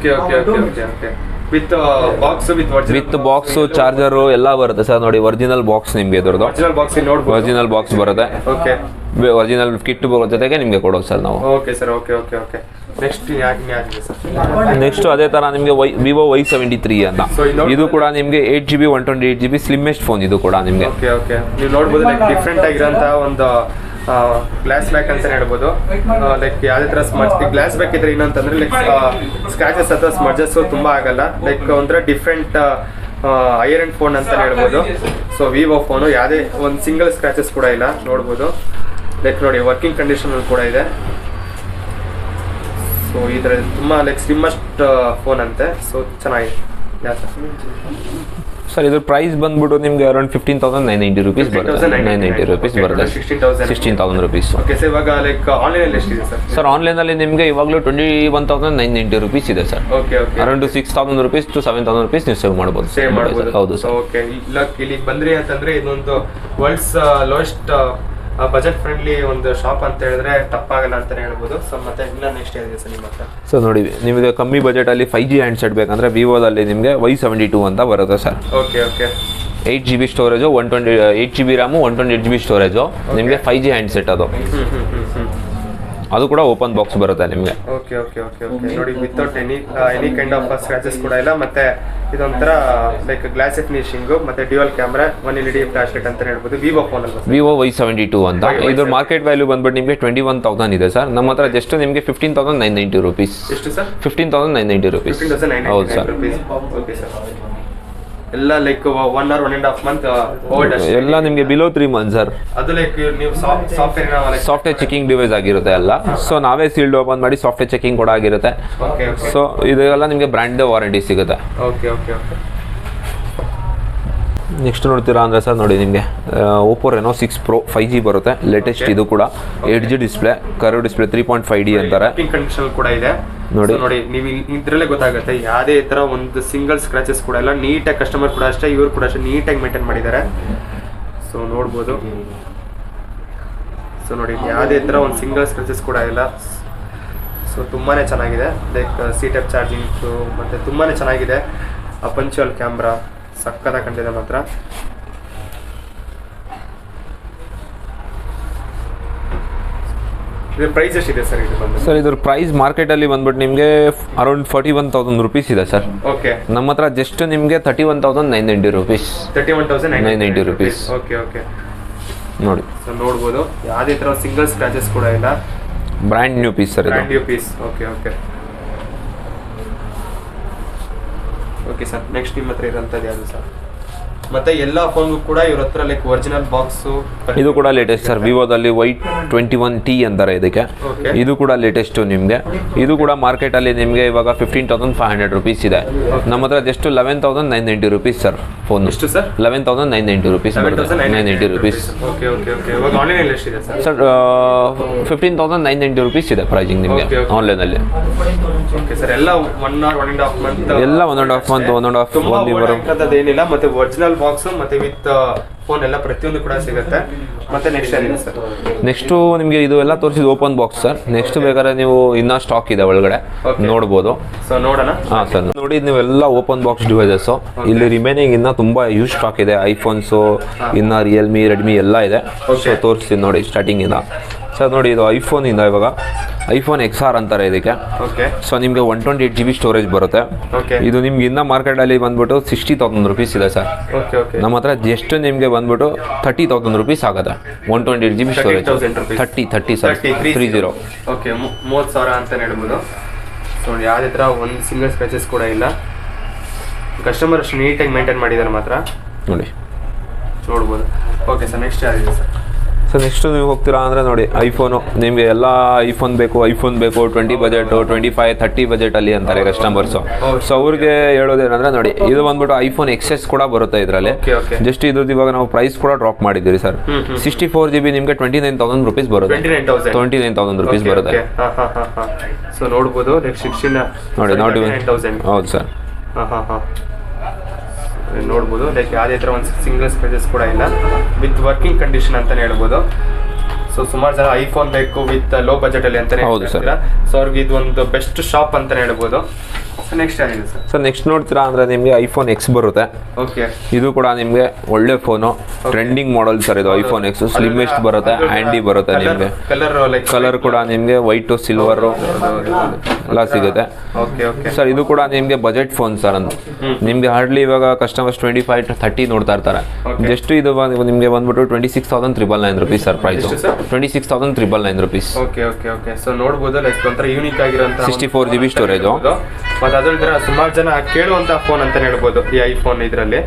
ವಿತ್ ಬಾಕ್ಸ್ ಚಾರ್ಜರ್ ಎಲ್ಲ ಬರುತ್ತೆ ಸರ್. ನೋಡಿ ಒರಿಜಿನಲ್ ಬಾಕ್ಸ್ ನಿಮಗೆ ಇದ್ರದ್ದು. ಒರಿಜಿನಲ್ ಬಾಕ್ಸ್ ಬರುತ್ತೆ. ಒರಿಜಿನಲ್ ಕಿಟ್ ಬರೋ ಜೊತೆಗೆ ನಿಮಗೆ ಕೊಡೋದು ಸರ್ ನಾವು. Okay sir. Okay okay okay. Next ಅದೇ ತರ ನಿಮಗೆ Vivo Y73 ಅಂತ. ಇದು ಕೂಡ ನಿಮಗೆ 8GB 128GB ಸ್ಲಿಮ್ಮೆಸ್ಟ್ ಫೋನ್. ಇದು ಕೂಡ ನಿಮಗೆ ನೀವು ನೋಡ್ಬೋದು ಡಿಫ್ರೆಂಟ್ ಆಗಿರೋಂಥ ಒಂದು ಗ್ಲಾಸ್ ಬ್ಯಾಕ್ ಅಂತ ಹೇಳ್ಬೋದು. ಲೈಕ್ ಯಾವುದೇ ಥರ ಸ್ಮರ್ಜ್ ಗ್ಲಾಸ್ ಬ್ಯಾಕ್ ಇದ್ರೆ ಏನಂತಂದ್ರೆ ಲೈಕ್ ಸ್ಕ್ರಾಚಸ್ ಅಥವಾ ಸ್ಮರ್ಜಸ್ ತುಂಬಾ ಆಗಲ್ಲ. ಲೈಕ್ ಒಂಥರ ಡಿಫ್ರೆಂಟ್ ಹೈಯರ್ ಎಂಡ್ ಫೋನ್ ಅಂತ ಹೇಳ್ಬೋದು. ಸೊ ವಿವೋ ಫೋನು ಯಾವುದೇ ಒಂದು ಸಿಂಗಲ್ ಸ್ಕ್ರಾಚಸ್ ಕೂಡ ಇಲ್ಲ. ನೋಡ್ಬೋದು ಲೈಕ್ ನೋಡಿ ವರ್ಕಿಂಗ್ ಕಂಡೀಷನ್ ಕೂಡ ಇದೆ. ಸೊ ಇದರಲ್ಲಿ ತುಂಬಾ ಲೈಕ್ ಸ್ಲಿಮ್ಮಸ್ಟ್ ಫೋನ್ ಅಂತೆ. ಸೊ ಚೆನ್ನಾಗಿದೆ. ಸರ್ ಇದ್ರ ಪ್ರೈಸ್ ಬಂದ್ಬಿಟ್ಟು ನಿಮಗೆ ಅರೌಂಡ್ 15,990 ರೂಪೀಸ್ ಬರುತ್ತೆ. 990 ರೂಪೀಸ್ ಬರುತ್ತೆ. 16,000 ರೂಪೀಸ್. Okay sir. ಇವಾಗ ಲೈಕ್ ಆನ್ಲೈನ್ ಅಲ್ಲಿ ಎಷ್ಟಿದೆ ಸರ್? ಸರ್ ಆನ್ಲೈನ್ ಅಲ್ಲಿ ನಿಮಗೆ ಇವಾಗಲೂ 21,990 ರೂಪೀಸ್ ಇದೆ sir. Okay okay. Around 6,000 rupees to 7,000 rupees ನೀವು ಸೇವ್ ಮಾಡ್ಬೋದು. ಹೌದು ಸರ್. ಓಕೆ. ಇಲ್ಲಿಗೆ ಬಂದ್ರಿ ಅಂತಂದ್ರೆ ಇದೊಂದು ವರ್ಲ್ಡ್ಸ್ ಲೋಯೆಸ್ಟ್ ಬಜೆಟ್ ಫ್ರೆಂಡ್ಲಿ ಒಂದು ಶಾಪ್ ಅಂತ ಹೇಳಿದ್ರೆ ತಪ್ಪಾಗಲ್ಲ ಅಂತಾನೆ ಹೇಳ್ಬೋದು. ಸೊ ಮತ್ತೆ ಇಲ್ಲ ನೆಕ್ಸ್ಟ್ ಏನಿದೆ ಸರ್ ನಿಮ್ಮ ಹತ್ರ? ಸೊ ನೋಡಿ ನಿಮಗೆ ಕಮ್ಮಿ ಬಜೆಟ್ ಅಲ್ಲಿ 5G ಹ್ಯಾಂಡ್ಸೆಟ್ ಬೇಕಂದ್ರೆ ವಿವೋದಲ್ಲಿ ನಿಮಗೆ Y72 ಅಂತ ಬರುತ್ತೆ sir. Okay okay. 8GB storage, 8GB RAM, 128GB storage, ನಿಮಗೆ 5G ಹ್ಯಾಂಡ್ಸೆಟ್ ಅದು. ಅದು ಕೂಡ ಓಪನ್ ಬಾಕ್ಸ್ ಬರುತ್ತೆ ನಿಮಗೆ. ಓಕೆ ಓಕೆ ಓಕೆ ಓಕೆ ನೋಡಿ, without any kind of scratches ಕೂಡ ಇಲ್ಲ. ಮತ್ತೆ ಇದೊಂಥರ ಲೈಕ್ ಗ್ಲಾಸ್ ಫಿನಿಶಿಂಗು, ಮತ್ತೆ dual camera, 1 LED flash light ಅಂತ ಹೇಳ್ಬೋದು. ವಿವೋ ಫೋನ್ ಅಲ್ವಾ? ವಿವೋ Y72 ಅಂತ. ಇದ್ರ ಮಾರ್ಕೆಟ್ ವ್ಯಾಲ್ಯೂ ಬಂದ್ಬಿಟ್ಟು ನಿಮಗೆ 21,000 ಇದೆ ಸರ್. ನಮ್ಮ ಹತ್ರ ಜಸ್ಟ್ ನಿಮಗೆ 15,990 rupees. ಎಷ್ಟು ಸರ್? 15,990 rupees. 15,990 ಹೌದು ಸರ್. Okay sir. ಎಲ್ಲ ಲೈಕ್ 1 or 1.5 month ಓಲ್ಡ್ ಅಷ್ಟೇ. ಎಲ್ಲ ನಿಮಗೆ ಬಿಲೋ 3 months ಸರ್. ಅದು ಲೈಕ್ ನೀವು ಸಾಫ್ಟ್ವೇರ್ ಚೆಕಿಂಗ್ ಡಿವೈಸ್ ಆಗಿರುತ್ತೆ ಎಲ್ಲ. ಸೊ ನಾವೇ ಸೀಲ್ಡ್ ಓಪನ್ ಮಾಡಿ ಸಾಫ್ಟ್ವೇರ್ ಚೆಕಿಂಗ್ ಕೂಡ ಆಗಿರುತ್ತೆ. ಓಕೆ. ಸೊ ಇದೆಲ್ಲ ನಿಮಗೆ ಬ್ರ್ಯಾಂಡ್ ವಾರಂಟಿ ಸಿಗುತ್ತೆ. Okay okay okay. ನೆಕ್ಸ್ಟ್ ನೋಡ್ತೀರಾ ಅಂದರೆ ಸರ್ ನೋಡಿ, ನಿಮಗೆ ಓಪೋ ರೆನೋ 6 Pro 5G ಬರುತ್ತೆ. ಲೇಟೆಸ್ಟ್ ಇದು ಕೂಡ 8G display, curve display, 3.5D ಅಂತಾರೆ. ಕಂಡೀಷನ್ ಕೂಡ ಇದೆ ನೋಡಿ. ನೋಡಿ ನೀವು ಇದ್ರಲ್ಲೇ ಗೊತ್ತಾಗುತ್ತೆ ಯಾವುದೇ ತರ ಒಂದು ಸಿಂಗಲ್ ಸ್ಕ್ರಾಚಸ್ ಕೂಡ ಇಲ್ಲ. ನೀಟಾಗಿ ಕಸ್ಟಮರ್ ಕೂಡ ಅಷ್ಟೇ, ಇವರು ಕೂಡ ಅಷ್ಟೇ ನೀಟಾಗಿ ಮೇಂಟೈನ್ ಮಾಡಿದ್ದಾರೆ. ಸೊ ನೋಡ್ಬೋದು. ಸೊ ನೋಡಿ, ಯಾವುದೇ ತರ ಒಂದು ಸಿಂಗಲ್ ಸ್ಕ್ರಾಚಸ್ ಕೂಡ ಇಲ್ಲ. ಸೊ ತುಂಬಾ ಚೆನ್ನಾಗಿದೆ. ಲೈಕ್ ಸಿ ಟೈಪ್ ಚಾರ್ಜಿಂಗ್ಸು ಮತ್ತು ತುಂಬಾ ಚೆನ್ನಾಗಿದೆ. ಪಂಚುವಲ್ ಕ್ಯಾಮ್ರಾ ಸಕ್ಕತ್ತಾಗಿ ಕಂಡಿದೆ ಮಾತ್ರ. ಇದು ಪ್ರೈಸ್ ಎಷ್ಟಿದೆ ಸರ್? ಇದು ಬಂದು ಸರ್ ಇದ್ರ ಪ್ರೈಸ್ ಮಾರ್ಕೆಟಲ್ಲಿ ಬಂದ್ಬಿಟ್ಟು ನಿಮಗೆ ಅರೌಂಡ್ 41,000 rupees ಇದೆ ಸರ್. ಓಕೆ. ನಮ್ಮ ಹತ್ರ ಜಸ್ಟ್ ನಿಮಗೆ 31,990 rupees. 31,990 rupees. ಓಕೆ ಓಕೆ ನೋಡಿ. ಸೊ ನೋಡ್ಬೋದು, ಯಾವುದೇ ಥರ ಸಿಂಗಲ್ ಸ್ಕ್ರಾಚಸ್ ಕೂಡ ಇಲ್ಲ. ಬ್ರ್ಯಾಂಡ್ ನ್ಯೂ ಪೀಸ್ ಸರ್ ಇದು. Brand new piece. Okay okay okay sir. Next ನಿಮ್ಮ ಹತ್ರ ಇರೋಂಥದ್ದು ಯಾವುದು ಸರ್? ಮತ್ತೆ ಎಲ್ಲ ಫೋನ್ಗೂ ಕೂಡ ಇವ್ರ ಹತ್ರ ಲೈಕ್ ಒರಿಜಿನಲ್ ಬಾಕ್ಸು. ಇದು ಕೂಡ ಲೇಟೆಸ್ಟ್ ಸರ್. ವಿವೋದಲ್ಲಿ Y21T ಅಂತಾರೆ ಇದಕ್ಕೆ. ಇದು ಕೂಡ ಲೇಟೆಸ್ಟ್ ನಿಮಗೆ. ಇದು ಕೂಡ ಮಾರ್ಕೆಟಲ್ಲಿ ನಿಮಗೆ ಇವಾಗ 15,500 rupees ಇದೆ. ನಮ್ಮ ಹತ್ರ ಜಸ್ಟ್ 11,990 rupees ಸರ್ ಫೋನ್. ಎಷ್ಟು ಸರ್? 11,990 rupees ಬರುತ್ತೆ. 990 rupees. Okay okay okay. ಇವಾಗ ಆನ್ಲೈನಲ್ಲಿ ಎಷ್ಟಿದೆ ಸರ್? ಸರ್ 15,990 rupees ಇದೆ ಪ್ರೈಸಿಂಗ್ ನಿಮಗೆ ಆನ್ಲೈನಲ್ಲಿ. Okay sir. ಎಲ್ಲ 1 or 1.5 month. ಎಲ್ಲ 1.5 month, 1.5 1 year ಏನಿಲ್ಲ. ಮತ್ತೆ ಒರಿಜಿನಲ್ ಬಾಕ್ಸ್ ಮತ್ತೆ ವಿತ್ ಫೋನ್ ಎಲ್ಲ ಪ್ರತಿಯೊಂದು ಕೂಡ ಸಿಗುತ್ತೆ. ಮತ್ತೆ ನೆಕ್ಸ್ಟ್ ಏನಿದೆ ಸರ್? ನೆಕ್ಸ್ಟು ನಿಮಗೆ ಇದು ಎಲ್ಲ ತೋರಿಸಿದ ಓಪನ್ ಬಾಕ್ಸ್ ಸರ್. ನೆಕ್ಸ್ಟ್ ಬೇಕಾದ್ರೆ ನೀವು ಇನ್ನೂ ಸ್ಟಾಕ್ ಇದೆ ಒಳಗಡೆ ನೋಡ್ಬೋದು. ಸೊ ನೋಡೋಣ. ಹಾಂ ಸರ್ ನೋಡಿ, ನೀವೆಲ್ಲ ಓಪನ್ ಬಾಕ್ಸ್ ಡಿವೈಸಸ್ಸು. ಇಲ್ಲಿ ರಿಮೈನಿಂಗ್ ಇನ್ನೂ ತುಂಬ ಯೂಸ್ ಸ್ಟಾಕ್ ಇದೆ. ಐಫೋನ್ಸು ಇನ್ನು ರಿಯಲ್ಮಿ, ರೆಡ್ಮಿ ಎಲ್ಲ ಇದೆ. ಸೊ ತೋರಿಸ್ತೀನಿ ನೋಡಿ ಸ್ಟಾರ್ಟಿಂಗಿಂದ. ಸರ್ ನೋಡಿ, ಇದು ಐಫೋನ್ ಇಂದ ಇವಾಗ ಐಫೋನ್ XR ಅಂತಾರೆ ಇದಕ್ಕೆ. ಓಕೆ. ಸೊ ನಿಮಗೆ 128 GB ಸ್ಟೋರೇಜ್ ಬರುತ್ತೆ. ಓಕೆ. ಇದು ನಿಮ್ಗೆ ಇನ್ನ ಮಾರ್ಕೆಟಲ್ಲಿ ಬಂದ್ಬಿಟ್ಟು 60,000 rupees ಇದೆ ಸರ್. Okay okay. ನಮ್ಮ ಹತ್ರ ಜಸ್ಟ್ ನಿಮಗೆ ಬಂದ್ಬಿಟ್ಟು 30,000 rupees ಆಗುತ್ತೆ. 128 GB ಸ್ಟೋರೇಜ್. 30 ಸರ್. 30. ಓಕೆ. 30,000 ಅಂತ ಹೇಳ್ಬೋದು. ಸೊ ಯಾವುದೇ ಥರ ಒಂದು ಸಿಂಗಲ್ ಸ್ಕ್ರಾಚಸ್ ಕೂಡ ಇಲ್ಲ. ಕಸ್ಟಮರ್ ಅಷ್ಟು ನೀಟಾಗಿ ಮೇಂಟೈನ್ ಮಾಡಿದ್ದಾರೆ ಮಾತ್ರ ನೋಡಿ, ನೋಡ್ಬೋದು. Okay sir. ನೆಕ್ಸ್ಟ್ ಯಾರಿದೆ ಸರ್? ಸೊ ನೆಕ್ಸ್ಟ್ ನೀವು ಹೋಗ್ತೀರಾ ಅಂದರೆ ನೋಡಿ, ಐಫೋನು ನಿಮಗೆ ಎಲ್ಲ ಐಫೋನ್ ಬೇಕು 20 ಬಜೆಟ್, 25, 30 ಬಜೆಟಲ್ಲಿ ಅಂತಾರೆ ಕಸ್ಟಮರ್ಸು. ಸೊ ಅವ್ರಿಗೆ ಹೇಳೋದೇನಂದ್ರೆ ನೋಡಿ, ಇದು ಬಂದ್ಬಿಟ್ಟು ಐಫೋನ್ XS ಕೂಡ ಬರುತ್ತೆ ಇದರಲ್ಲಿ. ಜಸ್ಟ್ ಇದ್ರದ್ದು ಇವಾಗ ನಾವು ಪ್ರೈಸ್ ಕೂಡ ಡ್ರಾಪ್ ಮಾಡಿದ್ದೀರಿ ಸರ್. 64 GB ನಿಮಗೆ 29,000 rupees ಬರುತ್ತೆ. 29,000 rupees ಬರುತ್ತೆ. ಸೊ ನೋಡ್ಬೋದು. ನೋಡಿ ಹೌದು ಸರ್. ನೋಡ್ಬೋದು. ಲೈಕ್ ಯಾವುದೇ ಥರ ಒಂದು ಸಿಂಗಲ್ ಸ್ಕ್ರಾಚಸ್ ಕೂಡ ಇಲ್ಲ. ವಿತ್ ವರ್ಕಿಂಗ್ ಕಂಡೀಷನ್ ಅಂತಾನೆ ಹೇಳ್ಬೋದು. ಸೊ ಸುಮಾರು ಜನ ಐಫೋನ್ ಬೇಕು ವಿತ್ ಲೋ ಬಜೆಟಲ್ಲಿ ಅಂತಾನೆ ಹೇಳ್ತೀರಾ. ಸೊ ಅವ್ರಿಗೆ ಇದು ಒಂದು ಬೆಸ್ಟ್ ಶಾಪ್ ಅಂತಾನೆ ಹೇಳ್ಬೋದು. ಸೊ ನೆಕ್ಸ್ಟ್ ಯಾರಿದೆ ಸರ್? ಸರ್ ನೆಕ್ಸ್ಟ್ ನೋಡ್ತೀರಾ ಅಂದರೆ ನಿಮಗೆ ಐಫೋನ್ X ಬರುತ್ತೆ. ಓಕೆ. ಇದು ಕೂಡ ನಿಮಗೆ ಒಳ್ಳೆ ಫೋನು, ಟ್ರೆಂಡಿಂಗ್ ಮಾಡೆಲ್ ಸರ್ ಇದು. ಐಫೋನ್ X ಸ್ಲಿಮ್ಮೆಸ್ಟ್ ಬರುತ್ತೆ, ಹ್ಯಾಂಡಿ ಬರುತ್ತೆ ನಿಮಗೆ. ಕಲರ್ ಕೂಡ ನಿಮಗೆ ವೈಟು, ಸಿಲ್ವರು ಎಲ್ಲ ಸಿಗುತ್ತೆ. ಓಕೆ ಓಕೆ ಸರ್ ಇದು ಕೂಡ ನಿಮಗೆ ಬಜೆಟ್ ಫೋನ್ ಸರ್ ಅಂತ. ನಿಮಗೆ ಹಾರ್ಡ್ಲಿ ಇವಾಗ ಕಸ್ಟಮರ್ಸ್ 25 to 30 ನೋಡ್ತಾ ಇರ್ತಾರೆ. ಜಸ್ಟ್ ಇದು ನಿಮಗೆ ಬಂದ್ಬಿಟ್ಟು 26,990 rupees sir price. 26,990 rupees. Okay okay okay. So ನೋಡ್ಬೋದು, ಲೈಕ್ ಒಂಥರ ಯೂನಿಕ್ ಆಗಿರೋಂಥ 64 GB ಸ್ಟೋರೇಜು. ಮತ್ತು ಅದರ ಸುಮಾರು ಜನ ಕೇಳುವಂಥ ಫೋನ್ ಅಂತಲೇ ಹೇಳ್ಬೋದು ಈ ಐಫೋನ್ ಇದರಲ್ಲಿ.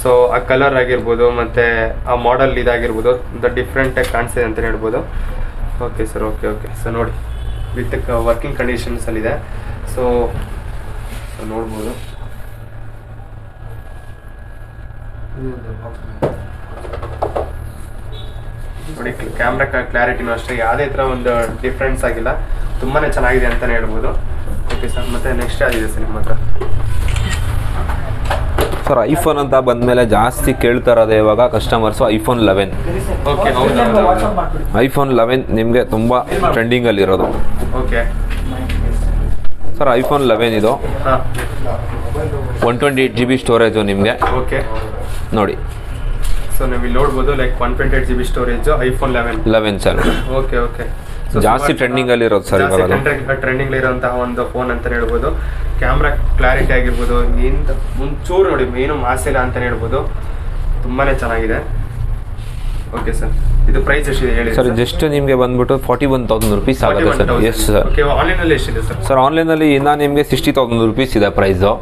ಸೊ ಆ ಕಲರ್ ಆಗಿರ್ಬೋದು ಮತ್ತು ಆ ಮಾಡೆಲ್ ಇದಾಗಿರ್ಬೋದು ಡಿಫ್ರೆಂಟಾಗಿ ಕಾಣಿಸ್ತಿದೆ ಅಂತಲೇ ಹೇಳ್ಬೋದು. Okay sir. Okay okay. So ನೋಡಿ, ವಿತ್ ವರ್ಕಿಂಗ್ ಕಂಡೀಷನ್ಸಲ್ಲಿದೆ. ಸೊ ನೋಡ್ಬೋದು. ನೋಡಿ, ಕ್ಯಾಮ್ರಾ ಕ್ಲಾರಿಟಿನೂ ಅಷ್ಟೇ ಯಾವುದೇ ಥರ ಒಂದು ಡಿಫ್ರೆನ್ಸ್ ಆಗಿಲ್ಲ. ತುಂಬಾ ಚೆನ್ನಾಗಿದೆ ಅಂತಲೇ ಹೇಳ್ಬೋದು. Okay sir. ಮತ್ತು ನೆಕ್ಸ್ಟ್ ಯಾವ್ದಿದೆ ಸರ್ ನಿಮ್ಮ ಹತ್ರ? ಸರ್ ಐಫೋನ್ ಅಂತ ಬಂದಮೇಲೆ ಜಾಸ್ತಿ ಕೇಳ್ತಾ ಇರೋದೇ ಇವಾಗ ಕಸ್ಟಮರ್ಸು ಐಫೋನ್ 11. ಓಕೆ. ಐಫೋನ್ 11 ನಿಮಗೆ ತುಂಬ ಟ್ರೆಂಡಿಂಗಲ್ಲಿರೋದು. ಓಕೆ ಸರ್ ಐಫೋನ್ 11 ಇದು 128 GB ಸ್ಟೋರೇಜು ನಿಮಗೆ. ಓಕೆ ನೋಡಿ. ಸೊ ನೀವು ಇಲ್ಲಿ ನೋಡ್ಬೋದು, like 128 GB storage iPhone 11 sir. Okay okay. ಜಾಸ್ತಿ ಟ್ರೆಂಡಿಂಗ್ ಅಲ್ಲಿ ಇರೋದು ಸರ್ ಇವಾಗ ಟ್ರೆಂಡಿಂಗ್ ಇರುವಂತಹ ಒಂದು ಫೋನ್ ಅಂತ ಹೇಳ್ಬೋದು. ಕ್ಯಾಮ್ರಾ ಕ್ಲಾರಿಟಿ ಆಗಿರ್ಬೋದು, ಒಂಚೂರು ನೋಡಿ ಏನು ಮಾಸಿಲ್ಲ ಅಂತ ಹೇಳ್ಬೋದು, ತುಂಬಾನೇ ಚೆನ್ನಾಗಿದೆ. ಓಕೆ ಸರ್, ಇದು ಪ್ರೈಸ್ ಎಷ್ಟಿದೆ ಹೇಳಿ ಸರ್? ಜಸ್ಟ್ ನಿಮಗೆ ಬಂದ್ಬಿಟ್ಟು 41,000 rupees ಆಗುತ್ತೆ ಸರ್. Yes sir. ಆನ್ಲೈನಲ್ಲಿ ಎಷ್ಟಿದೆ ಸರ್? ಸರ್ ಆನ್ಲೈನಲ್ಲಿ ಇನ್ನ ನಿಮಗೆ 60,000 rupees ಇದೆ ಪ್ರೈಸು.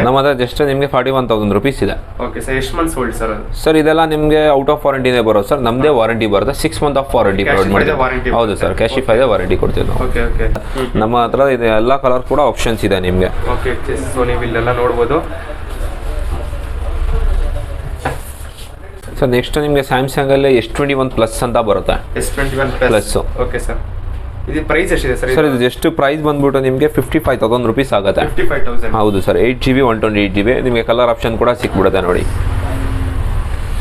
ನಮ್ಮ ಹತ್ರ ಜಸ್ಟ್ ನಿಮಗೆ 41,000 rupees ಇದೆ. ಓಕೆ ಸರ್, ಎಷ್ಟು ಮಂತ್ಸ್ ಹೋಲ್ಡ್ ಸರ್? ಸರ್ ಇದೆಲ್ಲ ನಿಮಗೆ ಔಟ್ ಆಫ್ ವಾರಂಟಿನೇ ಬರೋದು ಸರ್. ನಮ್ಮದೇ ವಾರಂಟಿ ಬರುತ್ತೆ, 6 months ಆಫ್ ವಾರಂಟಿ ಪ್ರೊವೈಡ್ ಮಾಡ್ತೀವಿ. ಹೌದು ಸರ್, ಕ್ಯಾಶಿಫೈದೇ ವಾರಂಟಿ ಕೊಡ್ತೀವಿ ನಾವು. Okay okay. ನಮ್ಮ ಹತ್ರ ಇದೆ ಎಲ್ಲ ಕಲರ್ ಕೂಡ ಆಪ್ಷನ್ಸ್ ಇದೆ ನಿಮಗೆ. ಓಕೆ, ಸೊ ನೀವು ಇಲ್ಲೆಲ್ಲ ನೋಡ್ಬೋದು. ಸರ್ ನೆಕ್ಸ್ಟ್ ನಿಮಗೆ ಸ್ಯಾಮ್ಸಂಗ್ ಅಲ್ಲಿ S21 ಪ್ಲಸ್ ಅಂತ ಬರುತ್ತೆ. S21 plus. ಓಕೆ ಸರ್, ಇದು ಪ್ರೈಸ್ ಎಷ್ಟಿದೆ ಸರ್? ಸರ್ ಇದು ಜಸ್ಟ್ ಪ್ರೈಸ್ ಬಂದ್ಬಿಟ್ಟು ನಿಮಗೆ 55,000 rupees ಆಗುತ್ತೆ. 55,000. ಹೌದು ಸರ್, 8GB 128GB ನಿಮಗೆ ಕಲರ್ ಆಪ್ಷನ್ ಕೂಡ ಸಿಕ್ಬಿಡುತ್ತೆ ನೋಡಿ.